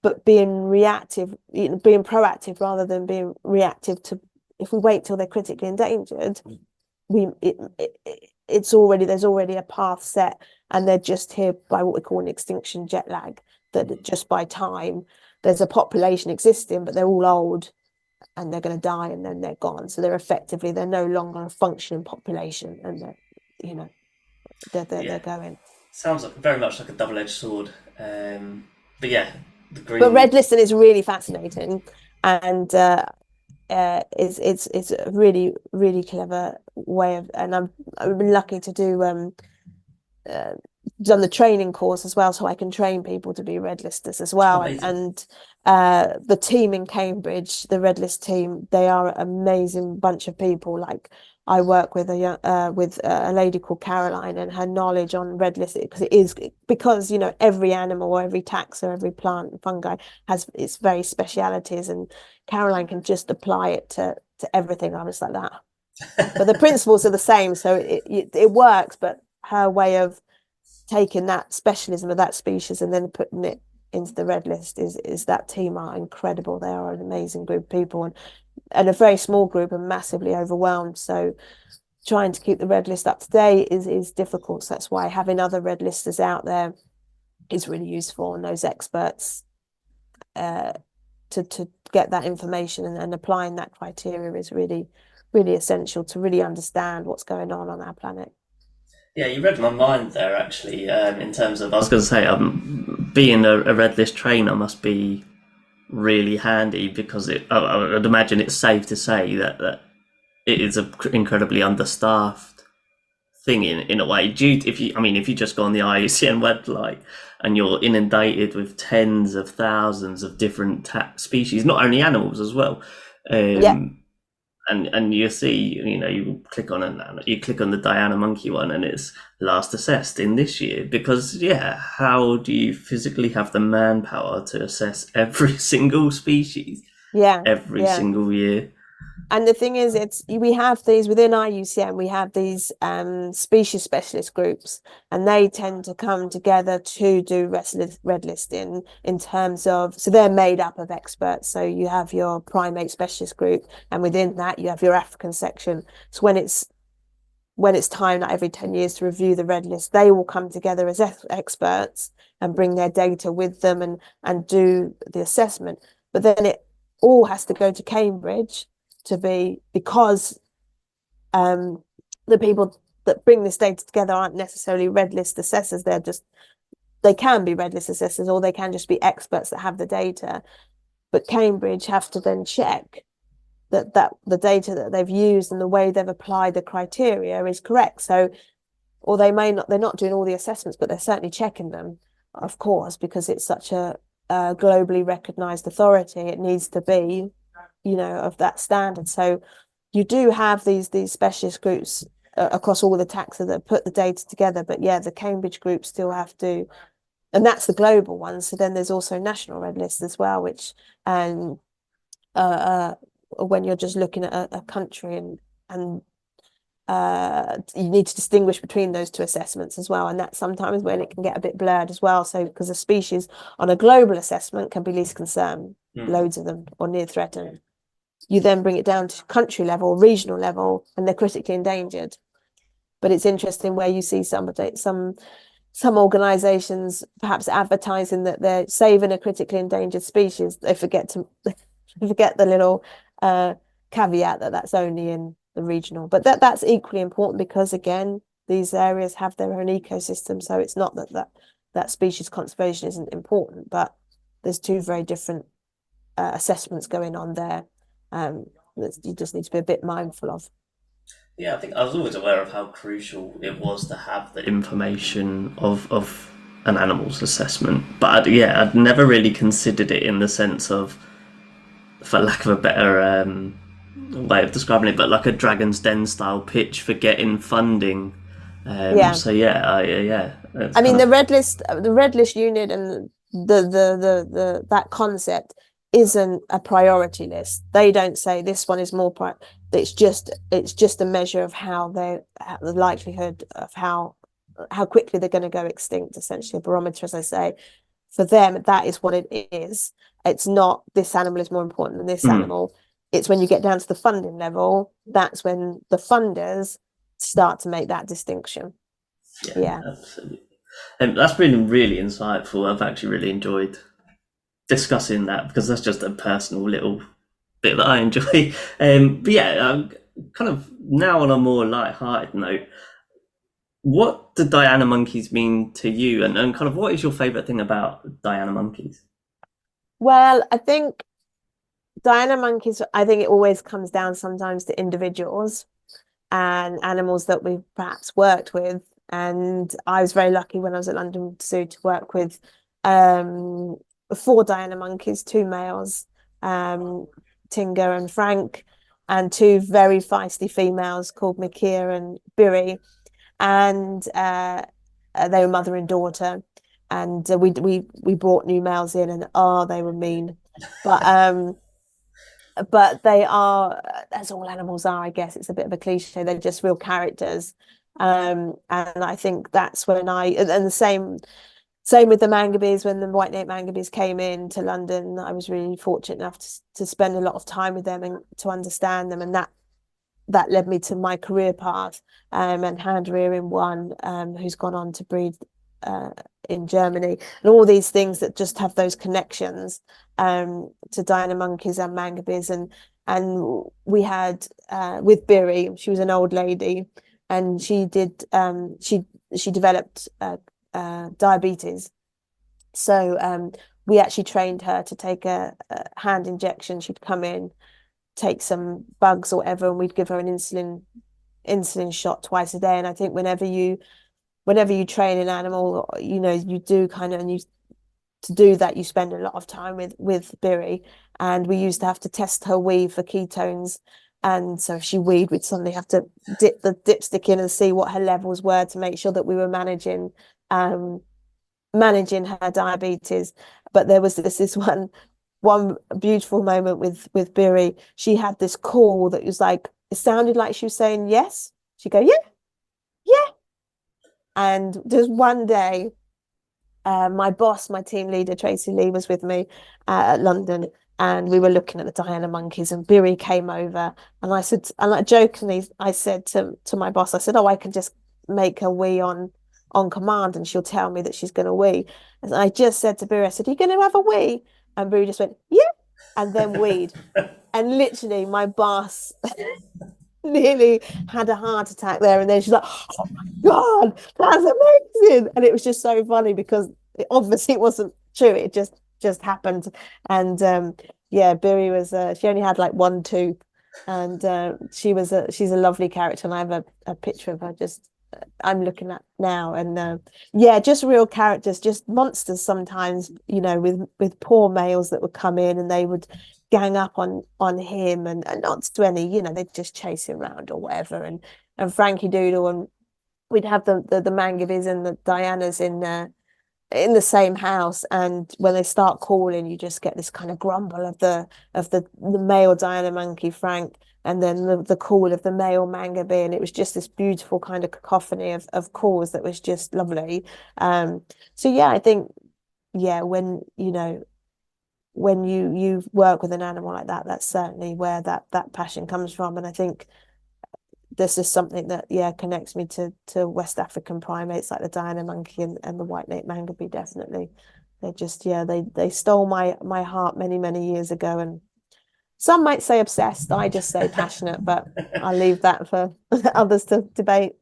but being reactive, being proactive rather than being reactive to. If we wait till they're critically endangered, there's already a path set, and they're just here by what we call an extinction jet lag. That just by time, there's a population existing, but they're all old, and they're going to die, and then they're gone. So they're no longer a functioning population, and they're going. Sounds very much like a double-edged sword. But yeah, the green. But red listing is really fascinating, and it's a really, really clever way of. And I've been lucky to do done the training course as well, so I can train people to be red listers as well. Amazing. And the team in Cambridge, the red list team, they are an amazing bunch of people. Like, I work with a lady called Caroline, and her knowledge on red list, because every animal or every taxa, every plant and fungi has its very specialities, and Caroline can just apply it to everything. I was like that, but the principles are the same, so it works. But her way of taking that specialism of that species and then putting it into the red list is that team are incredible. They are an amazing group of people, and a very small group, and massively overwhelmed. So trying to keep the red list up to date is difficult. So that's why having other red listers out there is really useful, and those experts to get that information and applying that criteria is really, really essential to really understand what's going on our planet. Yeah, you read my mind there actually. In terms of, I was going to say, being a red list trainer must be really handy because I'd imagine it's safe to say that it is an incredibly understaffed thing in a way. If you just go on the IUCN website and you're inundated with tens of thousands of different species, not only animals as well. Yeah. And you see, you click on the Diana monkey one, and it's last assessed in this year. Because how do you physically have the manpower to assess every single species every single year? And the thing is, we have these within IUCN, we have these species specialist groups, and they tend to come together to do red listing in terms of, so they're made up of experts. So you have your primate specialist group, and within that you have your African section. So when it's time, like every 10 years, to review the red list, they will come together as experts and bring their data with them and do the assessment. But then it all has to go to Cambridge because the people that bring this data together aren't necessarily red list assessors. They can be red list assessors, or they can just be experts that have the data. But Cambridge have to then check that the data that they've used and the way they've applied the criteria is correct. So, or they're not doing all the assessments, but they're certainly checking them, of course, because it's such a globally recognized authority. It needs to be, of that standard. So you do have these specialist groups across all the taxa that put the data together, but the Cambridge group still have to, and that's the global one. So then there's also national red lists as well, which when you're just looking at a country and you need to distinguish between those two assessments as well, and that's sometimes when it can get a bit blurred as well. So because a species on a global assessment can be least concern, loads of them, or near threatened, you then bring it down to country level, regional level, and they're critically endangered. But it's interesting where you see some organizations perhaps advertising that they're saving a critically endangered species. They forget the little caveat that that's only in the regional. But that's equally important because, again, these areas have their own ecosystem. So it's not that species conservation isn't important, but there's two very different assessments going on there. That you just need to be a bit mindful of. Yeah, I think I was always aware of how crucial it was to have the information of an animal's assessment, but I'd never really considered it in the sense of, for lack of a better way of describing it, but like a Dragon's Den style pitch for getting funding. So I mean, the red list unit and the that concept isn't a priority list. They don't say this one is more it's just a measure of the likelihood of how quickly they're going to go extinct, essentially a barometer, as I say. For them, that is what it is. It's not this animal is more important than this animal. It's when you get down to the funding level, that's when the funders start to make that distinction. Yeah. Absolutely. That's been really insightful. I've actually really enjoyed discussing that because that's just a personal little bit that I enjoy. Kind of now on a more light-hearted note, what do Diana monkeys mean to you, and kind of what is your favourite thing about Diana monkeys? Well, I think Diana monkeys, I think it always comes down sometimes to individuals and animals that we've perhaps worked with. And I was very lucky when I was at London Zoo to work with 4 Diana monkeys, 2 males, Tinga and Frank, and 2 very feisty females called Mikia and Biri. And they were mother and daughter. And we brought new males in, and they were mean. But they are, as all animals are, I guess. It's a bit of a cliche. They're just real characters. And I think that's when and the same with the mangabeys. When the white-naped mangabeys came in to London, I was really fortunate enough to spend a lot of time with them and to understand them. And that led me to my career path, and hand rearing one, who's gone on to breed in Germany, and all these things that just have those connections to Diana monkeys and mangabes. And we had with Biri, she was an old lady, and she developed diabetes. So we actually trained her to take a hand injection. She'd come in, take some bugs or whatever, and we'd give her an insulin shot twice a day. And I think whenever you train an animal, you do kind of, and you to do that, you spend a lot of time with Biri. And we used to have to test her wee for ketones. And so if she weed, we'd suddenly have to dip the dipstick in and see what her levels were to make sure that we were managing her diabetes. But there was this one beautiful moment with Biri. She had this call that was like, it sounded like she was saying yes. She'd go, yeah, yeah. And just one day, my boss, my team leader, Tracy Lee, was with me at London, and we were looking at the Diana monkeys, and Biri came over, and I said, and like jokingly, I said to my boss, I said, oh, I can just make her wee on command, and she'll tell me that she's going to wee. And I just said to Biri, I said, are you going to have a wee? And Biri just went, yeah, and then weed. And literally, my boss nearly had a heart attack there, and then she's like, oh my God, that's amazing. And it was just so funny because it wasn't true, it just happened. And yeah, Biri was she only had like one tooth, and she's a lovely character, and I have a picture of her just I'm looking at now. And yeah, just real characters, just monsters sometimes, with poor males that would come in, and they would gang up on him, and not to any, they'd just chase him around or whatever. And Frankie Doodle, and we'd have the Mangabes and the Dianas in the same house, and when they start calling, you just get this kind of grumble of the male Diana monkey, Frank, and then the call of the male Mangabe, and it was just this beautiful kind of cacophony of calls that was just lovely. So yeah, I think, yeah, when you work with an animal like that, that's certainly where that passion comes from. And I think this is something that, yeah, connects me to West African primates like the Diana monkey and the white-naped mangabe. Definitely, they just, yeah, they stole my heart many years ago. And some might say obsessed, I just say passionate, but I'll leave that for others to debate.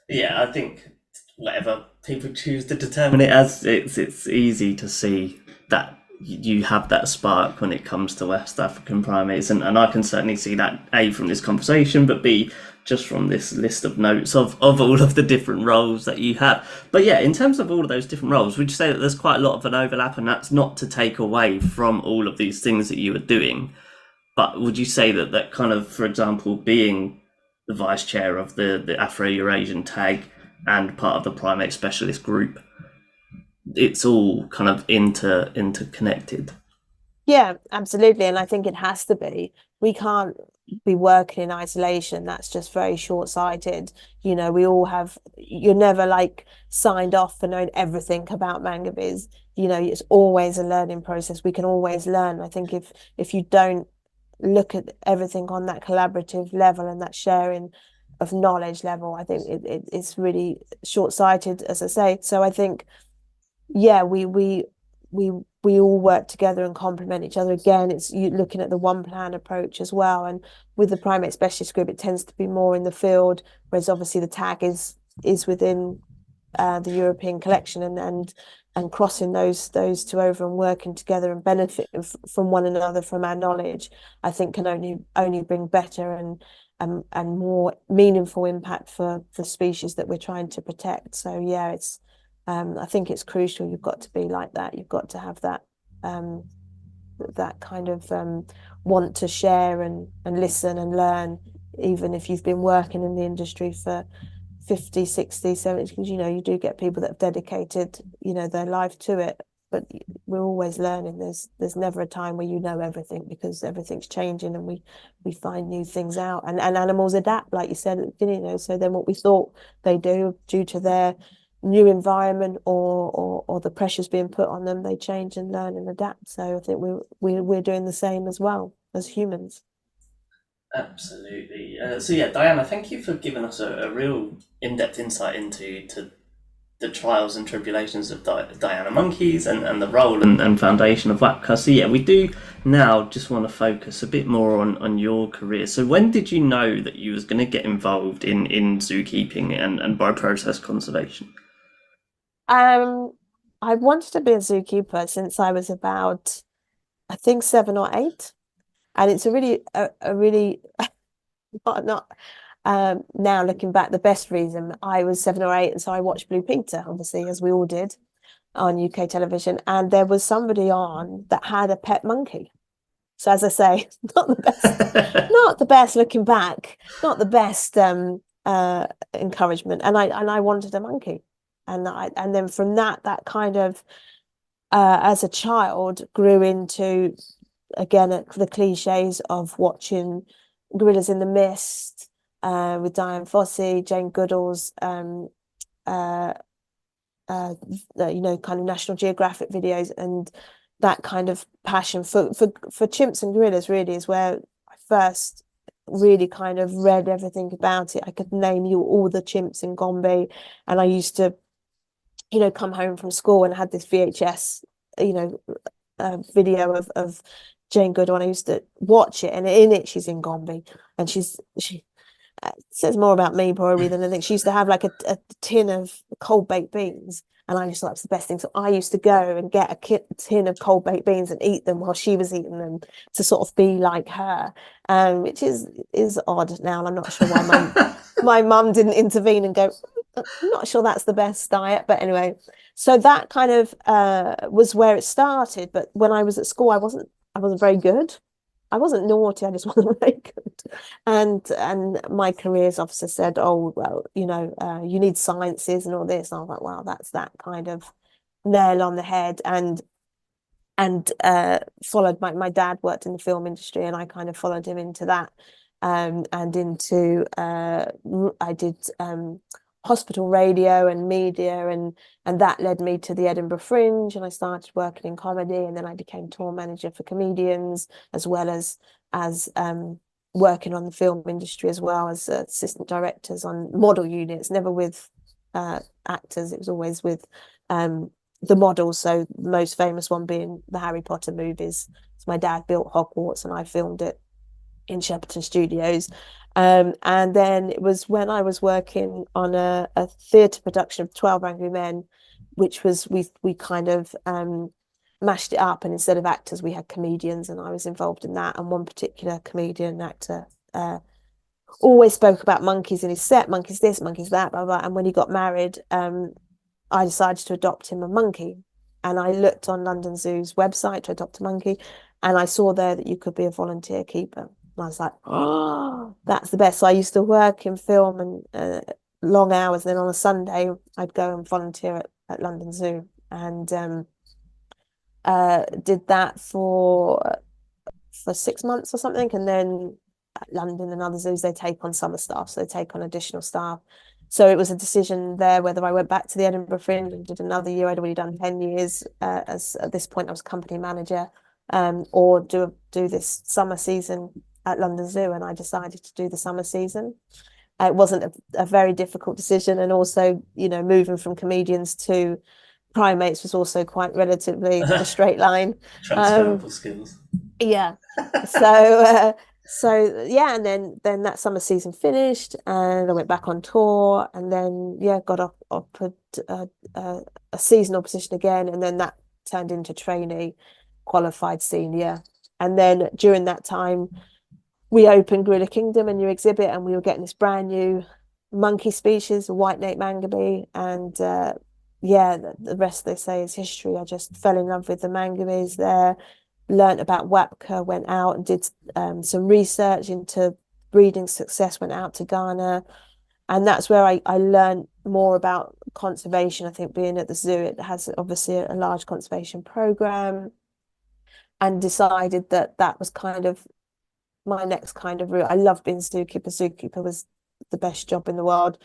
Yeah, I think whatever people choose to determine it as, it's easy to see that you have that spark when it comes to West African primates, and I can certainly see that, A, from this conversation, but B, just from this list of notes of all of the different roles that you have. But yeah, in terms of all of those different roles, would you say that there's quite a lot of an overlap, and that's not to take away from all of these things that you were doing, but would you say that kind of, for example, being the vice chair of the Afro-Eurasian tag and part of the primate specialist group, it's all kind of interconnected? Yeah, absolutely. And I think it has to be. We can't be working in isolation. That's just very short-sighted. We all have, you're never like signed off for knowing everything about mangabes. It's always a learning process. We can always learn. I think if you don't look at everything on that collaborative level and that sharing of knowledge level, I think it's really short-sighted, as I say. So I think, yeah, we all work together and complement each other. Again, it's you looking at the one plan approach as well. And with the primate specialist group, it tends to be more in the field, whereas obviously the tag is within the European collection, and crossing those two over and working together and benefiting from one another, from our knowledge, I think can only bring better and more meaningful impact for the species that we're trying to protect. So yeah, I think it's crucial. You've got to be like that. You've got to have that kind of want to share and listen and learn, even if you've been working in the industry for 50, 60, 70, because you do get people that have dedicated their life to it, but we're always learning. There's never a time where you know everything, because everything's changing, and we find new things out, and animals adapt, like you said at the beginning. So then what we thought they do, due to their new environment or the pressures being put on them, they change and learn and adapt. So I think we're doing the same as well as humans. Absolutely. So yeah, Diana, thank you for giving us a real in-depth insight into the trials and tribulations of Diana monkeys and the role and foundation of WAPCA. So yeah, we do now just want to focus a bit more on your career. So when did you know that you was going to get involved in zookeeping and bioprocess conservation? Um, I wanted to be a zookeeper since I was about, I think, 7 or 8, and it's a really not now looking back the best reason. I was 7 or 8, and so I watched Blue Peter, obviously, as we all did on UK television, and there was somebody on that had a pet monkey. So as I say, not the best looking back, not the best encouragement. And I wanted a monkey. And then from that kind of as a child grew into again the cliches of watching Gorillas in the Mist with Diane Fossey, Jane Goodall's uh, kind of National Geographic videos, and that kind of passion for chimps and gorillas really is where I first really kind of read everything about it. I could name you all the chimps in Gombe, and I used to, come home from school and had this VHS, video of Jane Goodall, and I used to watch it, and in it she's in Gombe, and she says more about me probably than anything. She used to have like a tin of cold baked beans, and I just thought it was the best thing. So I used to go and get a tin of cold baked beans and eat them while she was eating them to sort of be like her, which is odd now, and I'm not sure why my mum didn't intervene and go, I'm not sure that's the best diet, but anyway. So that kind of was where it started. But when I was at school, I wasn't very good. I wasn't naughty, I just wasn't very good. And my careers officer said, oh, well, you need sciences and all this. And I was like, wow, that's that kind of nail on the head. And followed my dad worked in the film industry, and I kind of followed him into that. And into I did hospital radio and media, and that led me to the Edinburgh Fringe, and I started working in comedy, and then I became tour manager for comedians as well as working on the film industry as well as assistant directors on model units, never with actors. It was always with the models. So the most famous one being the Harry Potter movies. So my dad built Hogwarts, and I filmed it in Shepperton Studios. And then it was when I was working on a theatre production of 12 Angry Men, which was we kind of mashed it up, and instead of actors we had comedians, and I was involved in that. And one particular comedian actor always spoke about monkeys in his set, monkeys this, monkeys that, blah blah. And when he got married, I decided to adopt him a monkey, and I looked on London Zoo's website to adopt a monkey, and I saw there that you could be a volunteer keeper. And I was like, oh, that's the best. So I used to work in film and long hours. And then on a Sunday, I'd go and volunteer at London Zoo, and did that for 6 months or something. And then at London and other zoos, they take on summer staff, so they take on additional staff. So it was a decision there whether I went back to the Edinburgh Fringe and did another year. I'd already done 10 years. As at this point, I was company manager, or do this summer season at London Zoo. And I decided to do the summer season. It wasn't a very difficult decision. And also, moving from comedians to primates was also quite relatively a straight line. Transferable skills. Yeah. So yeah, and then that summer season finished, and I went back on tour, and then got offered a seasonal position again, and then that turned into trainee, qualified senior. And then during that time, we opened Gorilla Kingdom, a new exhibit, and we were getting this brand new monkey species, a white-naped mangabey, and the rest they say is history. I just fell in love with the mangabeys there, learned about WAPCA, went out and did some research into breeding success, went out to Ghana, and that's where I learned more about conservation. I think being at the zoo, it has obviously a large conservation program, and decided that was kind of my next kind of route. I loved being zookeeper. Zookeeper was the best job in the world,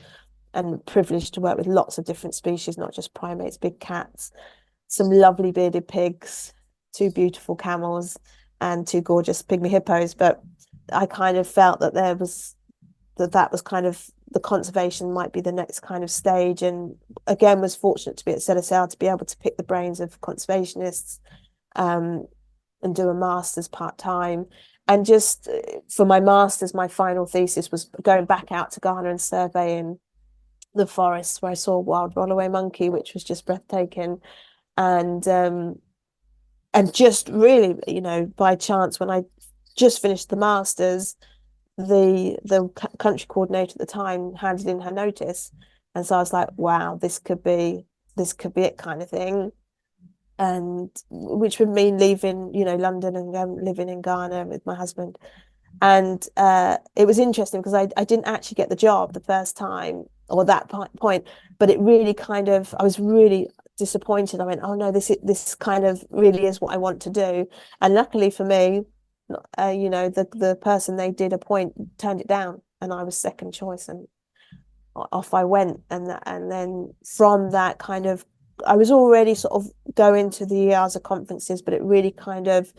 and privileged to work with lots of different species, not just primates, big cats, some lovely bearded pigs, two beautiful camels, and two gorgeous pygmy hippos. But I kind of felt that that was kind of the conservation might be the next kind of stage. And again, was fortunate to be at ZSL to be able to pick the brains of conservationists, and do a master's part-time. And just for my master's, my final thesis was going back out to Ghana and surveying the forests where I saw wild rollaway monkey, which was just breathtaking. And just really, by chance, when I just finished the master's, the country coordinator at the time handed in her notice, and so I was like, wow, this could be it, kind of thing. And which would mean leaving London and living in Ghana with my husband. And it was interesting because I didn't actually get the job the first time, or that point, but it really kind of, I was really disappointed. I went, oh no, this kind of really is what I want to do. And luckily for me, the person they did appoint turned it down, and I was second choice, and off I went. And then from that kind of, I was already sort of going to the EASA conferences, but it really kind of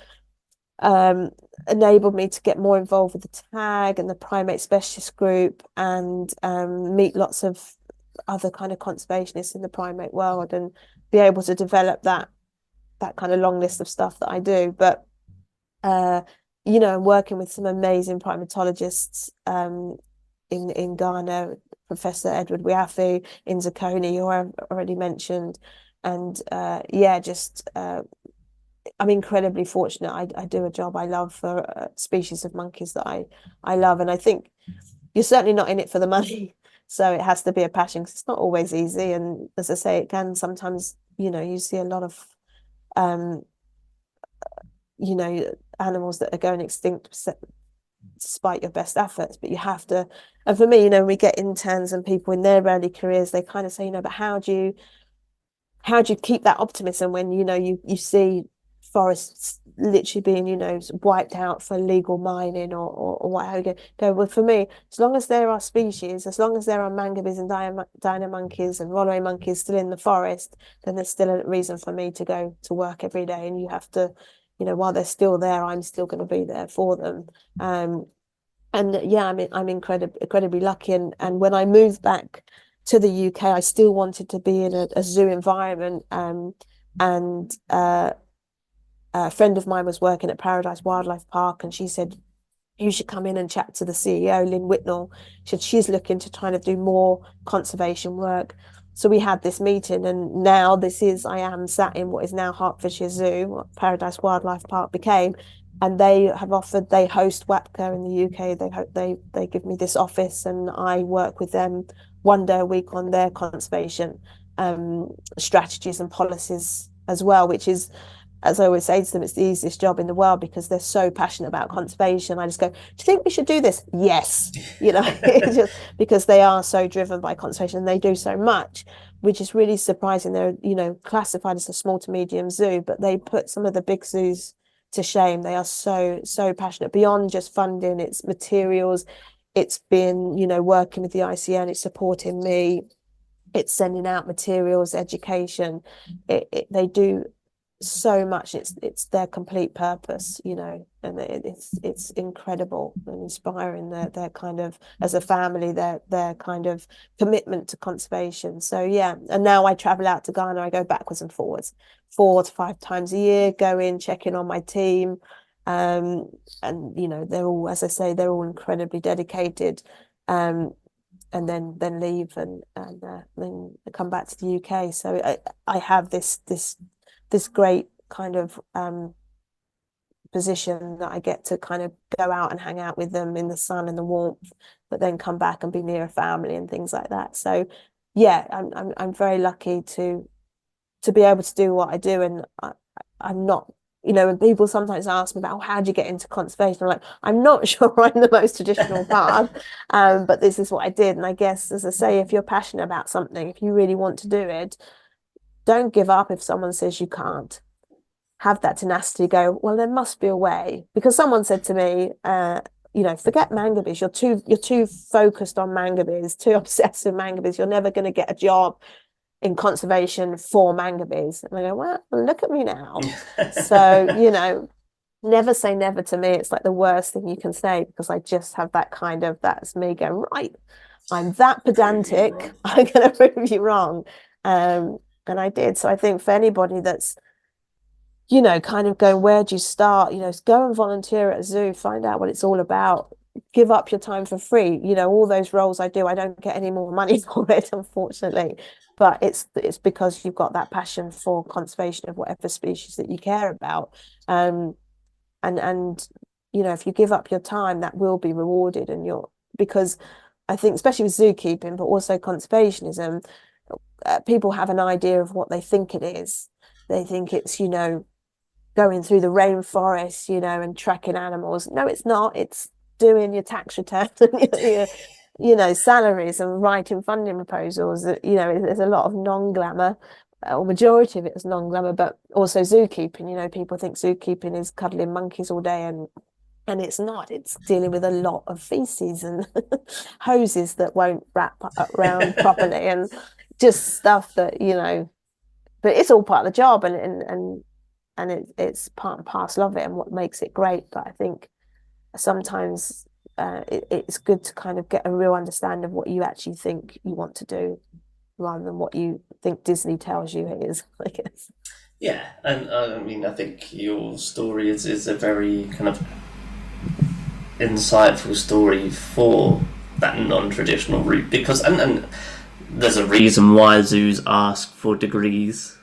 enabled me to get more involved with the tag and the primate specialist group, and meet lots of other kind of conservationists in the primate world, and be able to develop that kind of long list of stuff that I do. But I'm working with some amazing primatologists in Ghana, Professor Edward Wiafi, in Zakoni, who I've already mentioned. And I'm incredibly fortunate. I do a job I love for a species of monkeys that I love. And I think you're certainly not in it for the money. So it has to be a passion, because it's not always easy. And as I say, it can sometimes, you see a lot of, animals that are going extinct despite your best efforts. But you have to, and for me, we get interns and people in their early careers, they kind of say, but how do you keep that optimism when you see forests literally being wiped out for legal mining or what have you? Well, for me, as long as there are species, as long as there are mangabes and dino monkeys and rollaway monkeys still in the forest, then there's still a reason for me to go to work every day. And you have to, while they're still there, I'm still going to be there for them. And yeah, I'm incredibly lucky. And when I moved back to the UK, I still wanted to be in a zoo environment. And a friend of mine was working at Paradise Wildlife Park, and she said, you should come in and chat to the CEO, Lynn Whitnell. She said she's looking to kind of do more conservation work. So we had this meeting, and now I am sat in what is now Hertfordshire Zoo, what Paradise Wildlife Park became. And they host WAPCA in the UK. They give me this office, and I work with them one day a week on their conservation strategies and policies as well, which is, as I always say to them, it's the easiest job in the world, because they're so passionate about conservation. I just go, do you think we should do this? Yes. It's just because they are so driven by conservation, and they do so much, which is really surprising. They're, classified as a small to medium zoo, but they put some of the big zoos to shame. They are so passionate beyond just funding. It's materials. It's been, working with the ICN. It's supporting me. It's sending out materials, education. They do so much. It's their complete purpose, and it's incredible and inspiring. Their kind of, as a family, their kind of commitment to conservation. So yeah, and now I travel out to Ghana. I go backwards and forwards 4 to 5 times a year, go in, check in on my team. And they're all, as I say, they're all incredibly dedicated. And then leave and then come back to the UK. So I have this great kind of position that I get to kind of go out and hang out with them in the sun and the warmth, but then come back and be near a family and things like that. So yeah, I'm very lucky to be able to do what I do. And I'm not, when people sometimes ask me about, how do you get into conservation? I'm like, I'm not sure I'm the most traditional path, but this is what I did. And I guess, as I say, if you're passionate about something, if you really want to do it, don't give up if someone says you can't. Have that tenacity, go, well, there must be a way. Because someone said to me, forget mangabes. You're too focused on mangabes, too obsessed with mangabes. You're never going to get a job in conservation for mangabes. And I go, well, look at me now. So, never say never to me. It's like the worst thing you can say, because I just have that kind of, that's me going, right, I'm that Prove you pedantic. wrong. I'm going to prove you wrong. And I did. So I think for anybody that's, kind of going, where do you start? Go and volunteer at a zoo, find out what it's all about, give up your time for free. All those roles I do, I don't get any more money for it, unfortunately. But it's because you've got that passion for conservation of whatever species that you care about. And if you give up your time, that will be rewarded, and because I think, especially with zookeeping, but also conservationism, people have an idea of what they think it is. They think it's, going through the rainforest, and tracking animals. No, it's not. It's doing your tax returns and salaries and writing funding proposals. There's a lot of non-glamour, or majority of it is non-glamour, but also zookeeping. People think zookeeping is cuddling monkeys all day, and it's not. It's dealing with a lot of feces and hoses that won't wrap around properly, and just stuff that, but it's all part of the job, and it's part and parcel of it, and what makes it great. But I think sometimes it's good to kind of get a real understanding of what you actually think you want to do, rather than what you think Disney tells you it is, I guess. Yeah, and I mean, I think your story is a very kind of insightful story for that non-traditional route, because and there's a reason why zoos ask for degrees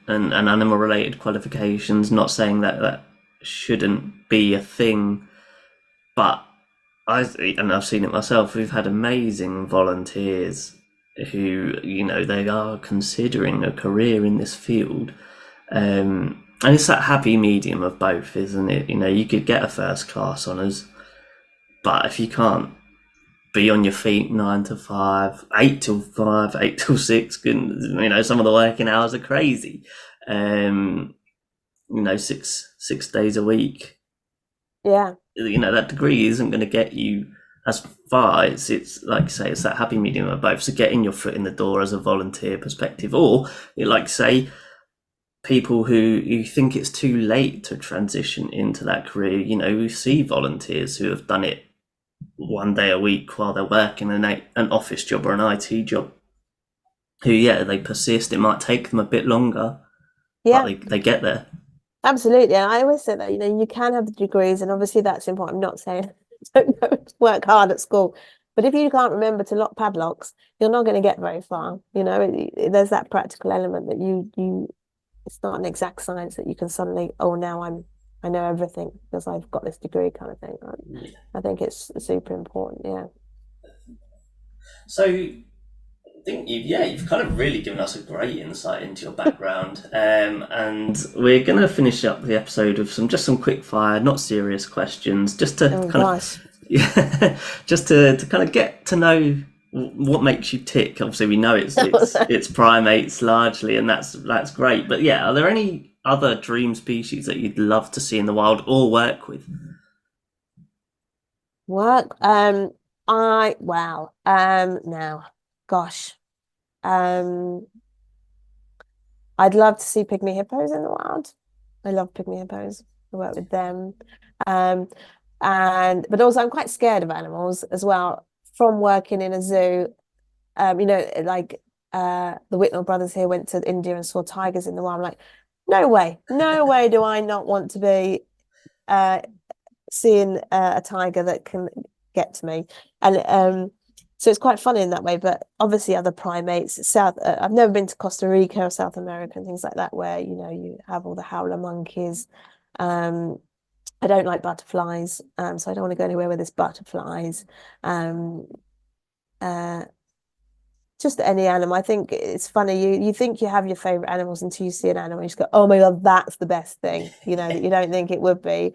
and animal related qualifications. Not saying that that shouldn't be a thing, but I've seen it myself. We've had amazing volunteers who, they are considering a career in this field. And it's that happy medium of both, isn't it? You could get a first class honours, but if you can't be on your feet 9 to 5, 8 till 5, 8 till 6, some of the working hours are crazy. 6 days a week. Yeah. That degree isn't going to get you as far. It's like you say, it's that happy medium of both. So getting your foot in the door as a volunteer perspective, or like say, people who think it's too late to transition into that career. We see volunteers who have done it one day a week while they're working an office job or an IT job, who, they persist. It might take them a bit longer, but Yeah, they get there. absolutely. And I always say that, you can have the degrees, and obviously that's important. I'm not saying don't go work hard at school, but if you can't remember to lock padlocks, you're not going to get very far. There's that practical element that it's not an exact science that you can suddenly, oh, now I know everything because I've got this degree, kind of thing. I think it's super important. Yeah. So I think you've kind of really given us a great insight into your background, and we're going to finish up the episode with some quick fire, not serious questions, just to Oh kind gosh. just to kind of get to know what makes you tick. Obviously, we know it's primates largely, and that's great. But yeah, are there any other dream species that you'd love to see in the wild or work with? Work. Now, gosh. Um, I'd love to see pygmy hippos in the wild. I love pygmy hippos. I work with them. Um, but also I'm quite scared of animals as well, from working in a zoo. Like the Whitnell brothers here went to India and saw tigers in the wild. I'm like, no way do I not want to be seeing a tiger that can get to me. And so it's quite funny in that way. But obviously other primates, I've never been to Costa Rica or South America and things like that, where you have all the howler monkeys. I don't like butterflies, so I don't want to go anywhere where there's butterflies. Um, uh, just any animal. I think it's funny. You think you have your favorite animals until you see an animal. You just go, oh my God, that's the best thing. That you don't think it would be.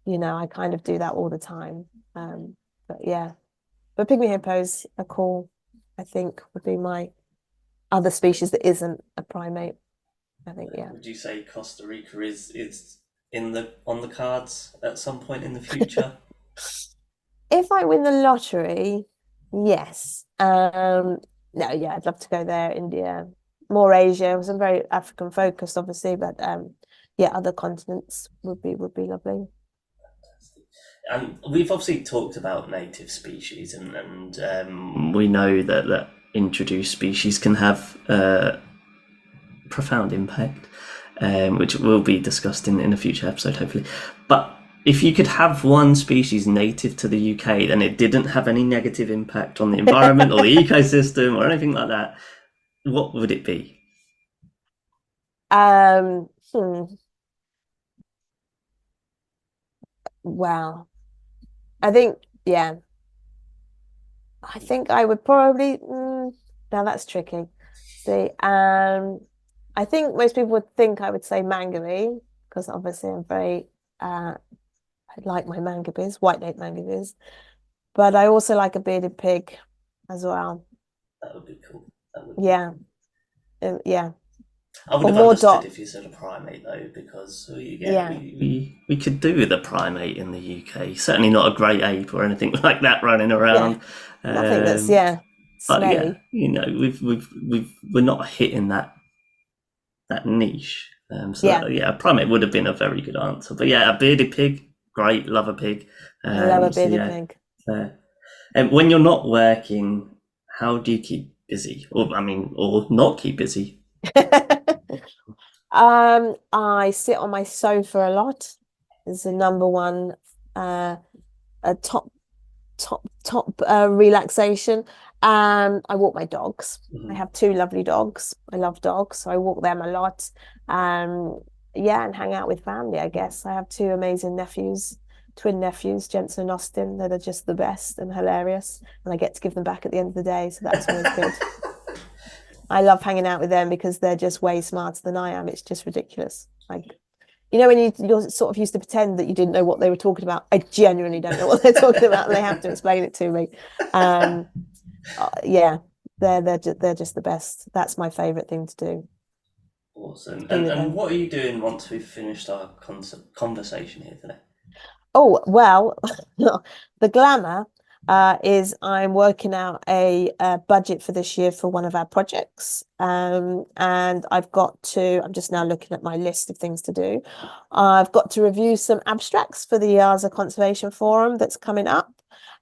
I kind of do that all the time. But yeah, but pygmy hippos are cool. I think would be my other species that isn't a primate. I think, yeah. Would you say Costa Rica is on the cards at some point in the future? If I win the lottery, yes. No, yeah, I'd love to go there. India, more Asia. I'm very African focused, obviously, but yeah, other continents would be lovely. And we've obviously talked about native species, and we know that introduced species can have profound impact, which will be discussed in a future episode, hopefully. But if you could have one species native to the UK, then it didn't have any negative impact on the environment or the ecosystem or anything like that, what would it be? Wow. I think, yeah, I think I would probably, now that's tricky. See, I think most people would think I would say mangabey, because obviously I'm very, I like my mangabeys, white-naped mangabeys, but I also like a bearded pig as well. That would be cool. Yeah, yeah. I would Or have more understood if you said a primate though, because yeah. we could do with a primate in the UK. Certainly not a great ape or anything like that running around. Nothing that's But yeah, smelly. we're not hitting that niche. A primate would have been a very good answer. But yeah, a bearded pig, great, love a pig. I love a bearded pig. And when you're not working, how do you keep busy? Or not keep busy? I sit on my sofa a lot. It's the number one a top relaxation. I walk my dogs. I have two lovely dogs. I love dogs, so I walk them a lot. Yeah, and hang out with family, I guess. I have two amazing nephews, twin nephews, Jensen and Austin, that are just the best and hilarious. And I get to give them back at the end of the day, so that's always good. I love hanging out with them because they're just way smarter than I am. It's just ridiculous. Like, you know, when you're sort of used to pretend that you didn't know what they were talking about. I genuinely don't know what they're talking about, and they have to explain it to me. Yeah, they're just the best. That's my favorite thing to do. Awesome. And what are you doing once we've finished our conversation here today? Oh, well, the glamour is I'm working out a budget for this year for one of our projects. And I'm just now looking at my list of things to do. I've got to review some abstracts for the IASA Conservation Forum that's coming up.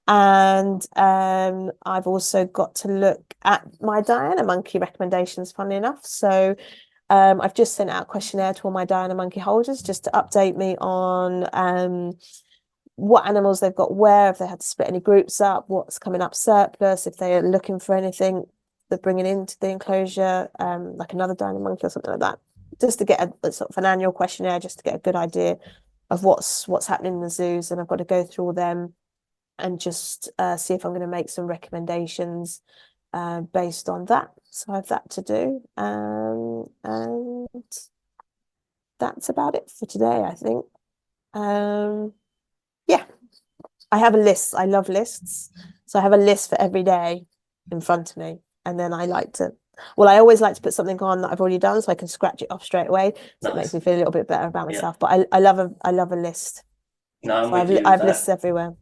And I've also got to look at my Diana monkey recommendations, funnily enough. So I've just sent out a questionnaire to all my Diana monkey holders just to update me on what animals they've got where, if they had to split any groups up, what's coming up surplus, if they are looking for anything they're bringing into the enclosure, like another Diana monkey or something like that. Just to get a sort of an annual questionnaire, just to get a good idea of what's happening in the zoos. And I've got to go through all them and just see if I'm going to make some recommendations based on that. So I have that to do. And that's about it for today, I think. Yeah, I have a list. I love lists. So I have a list for every day in front of me. And then I always like to put something on that I've already done so I can scratch it off straight away. So It makes me feel a little bit better about myself. But I love a list. No, so I have lists everywhere.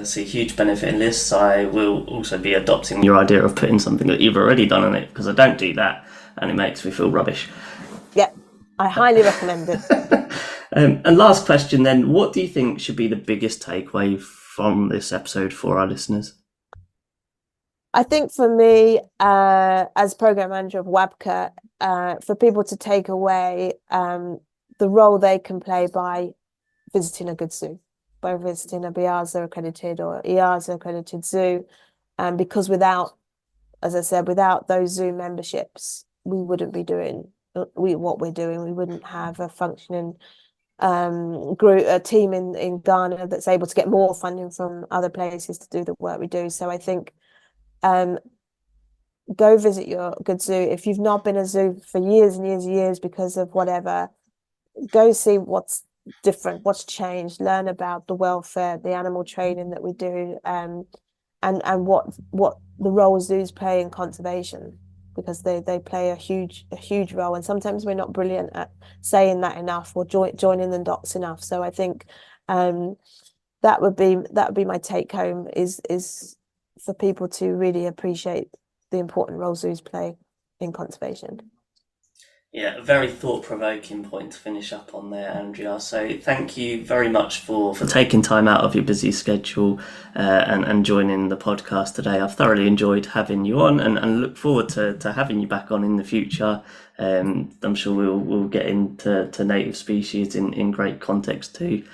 See huge benefit in lists. I will also be adopting your idea of putting something that you've already done on it, because I don't do that and it makes me feel rubbish. Yeah, I highly recommend it. And last question then, what do you think should be the biggest takeaway from this episode for our listeners? I think for me, as program manager of WAPCA, for people to take away the role they can play by visiting a good zoo, by visiting a BIASA accredited or IASA accredited zoo, because without those zoo memberships, we wouldn't be doing what we're doing. We wouldn't have a functioning a team in Ghana that's able to get more funding from other places to do the work we do. So I think go visit your good zoo. If you've not been a zoo for years and years and years because of whatever, go see what's different, what's changed, learn about the welfare, the animal training that we do, and what the role zoos play in conservation, because they play a huge role, and sometimes we're not brilliant at saying that enough or joining the dots enough. So I think that would be my take home, is for people to really appreciate the important role zoos play in conservation. Yeah, a very thought-provoking point to finish up on there, Andrea. So thank you very much for taking time out of your busy schedule and joining the podcast today. I've thoroughly enjoyed having you on and look forward to having you back on in the future. I'm sure we'll get into native species in great context too.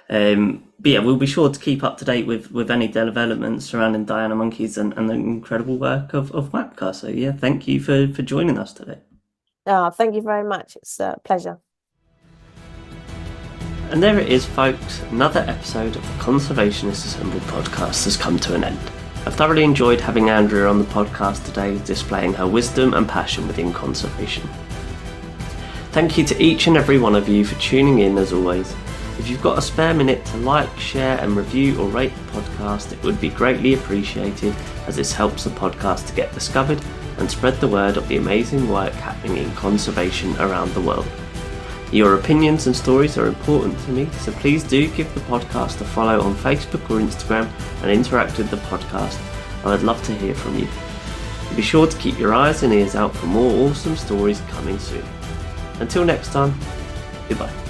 But yeah, we'll be sure to keep up to date with any developments surrounding Diana monkeys and the incredible work of WAPCA. So yeah, thank you for joining us today. Oh, thank you very much. It's a pleasure. And there it is, folks. Another episode of the Conservationists Assemble podcast has come to an end. I've thoroughly enjoyed having Andrea on the podcast today, displaying her wisdom and passion within conservation. Thank you to each and every one of you for tuning in as always. If you've got a spare minute to like, share and review or rate the podcast, it would be greatly appreciated, as this helps the podcast to get discovered and spread the word of the amazing work happening in conservation around the world. Your opinions and stories are important to me, so please do give the podcast a follow on Facebook or Instagram and interact with the podcast. I would love to hear from you. Be sure to keep your eyes and ears out for more awesome stories coming soon. Until next time, goodbye.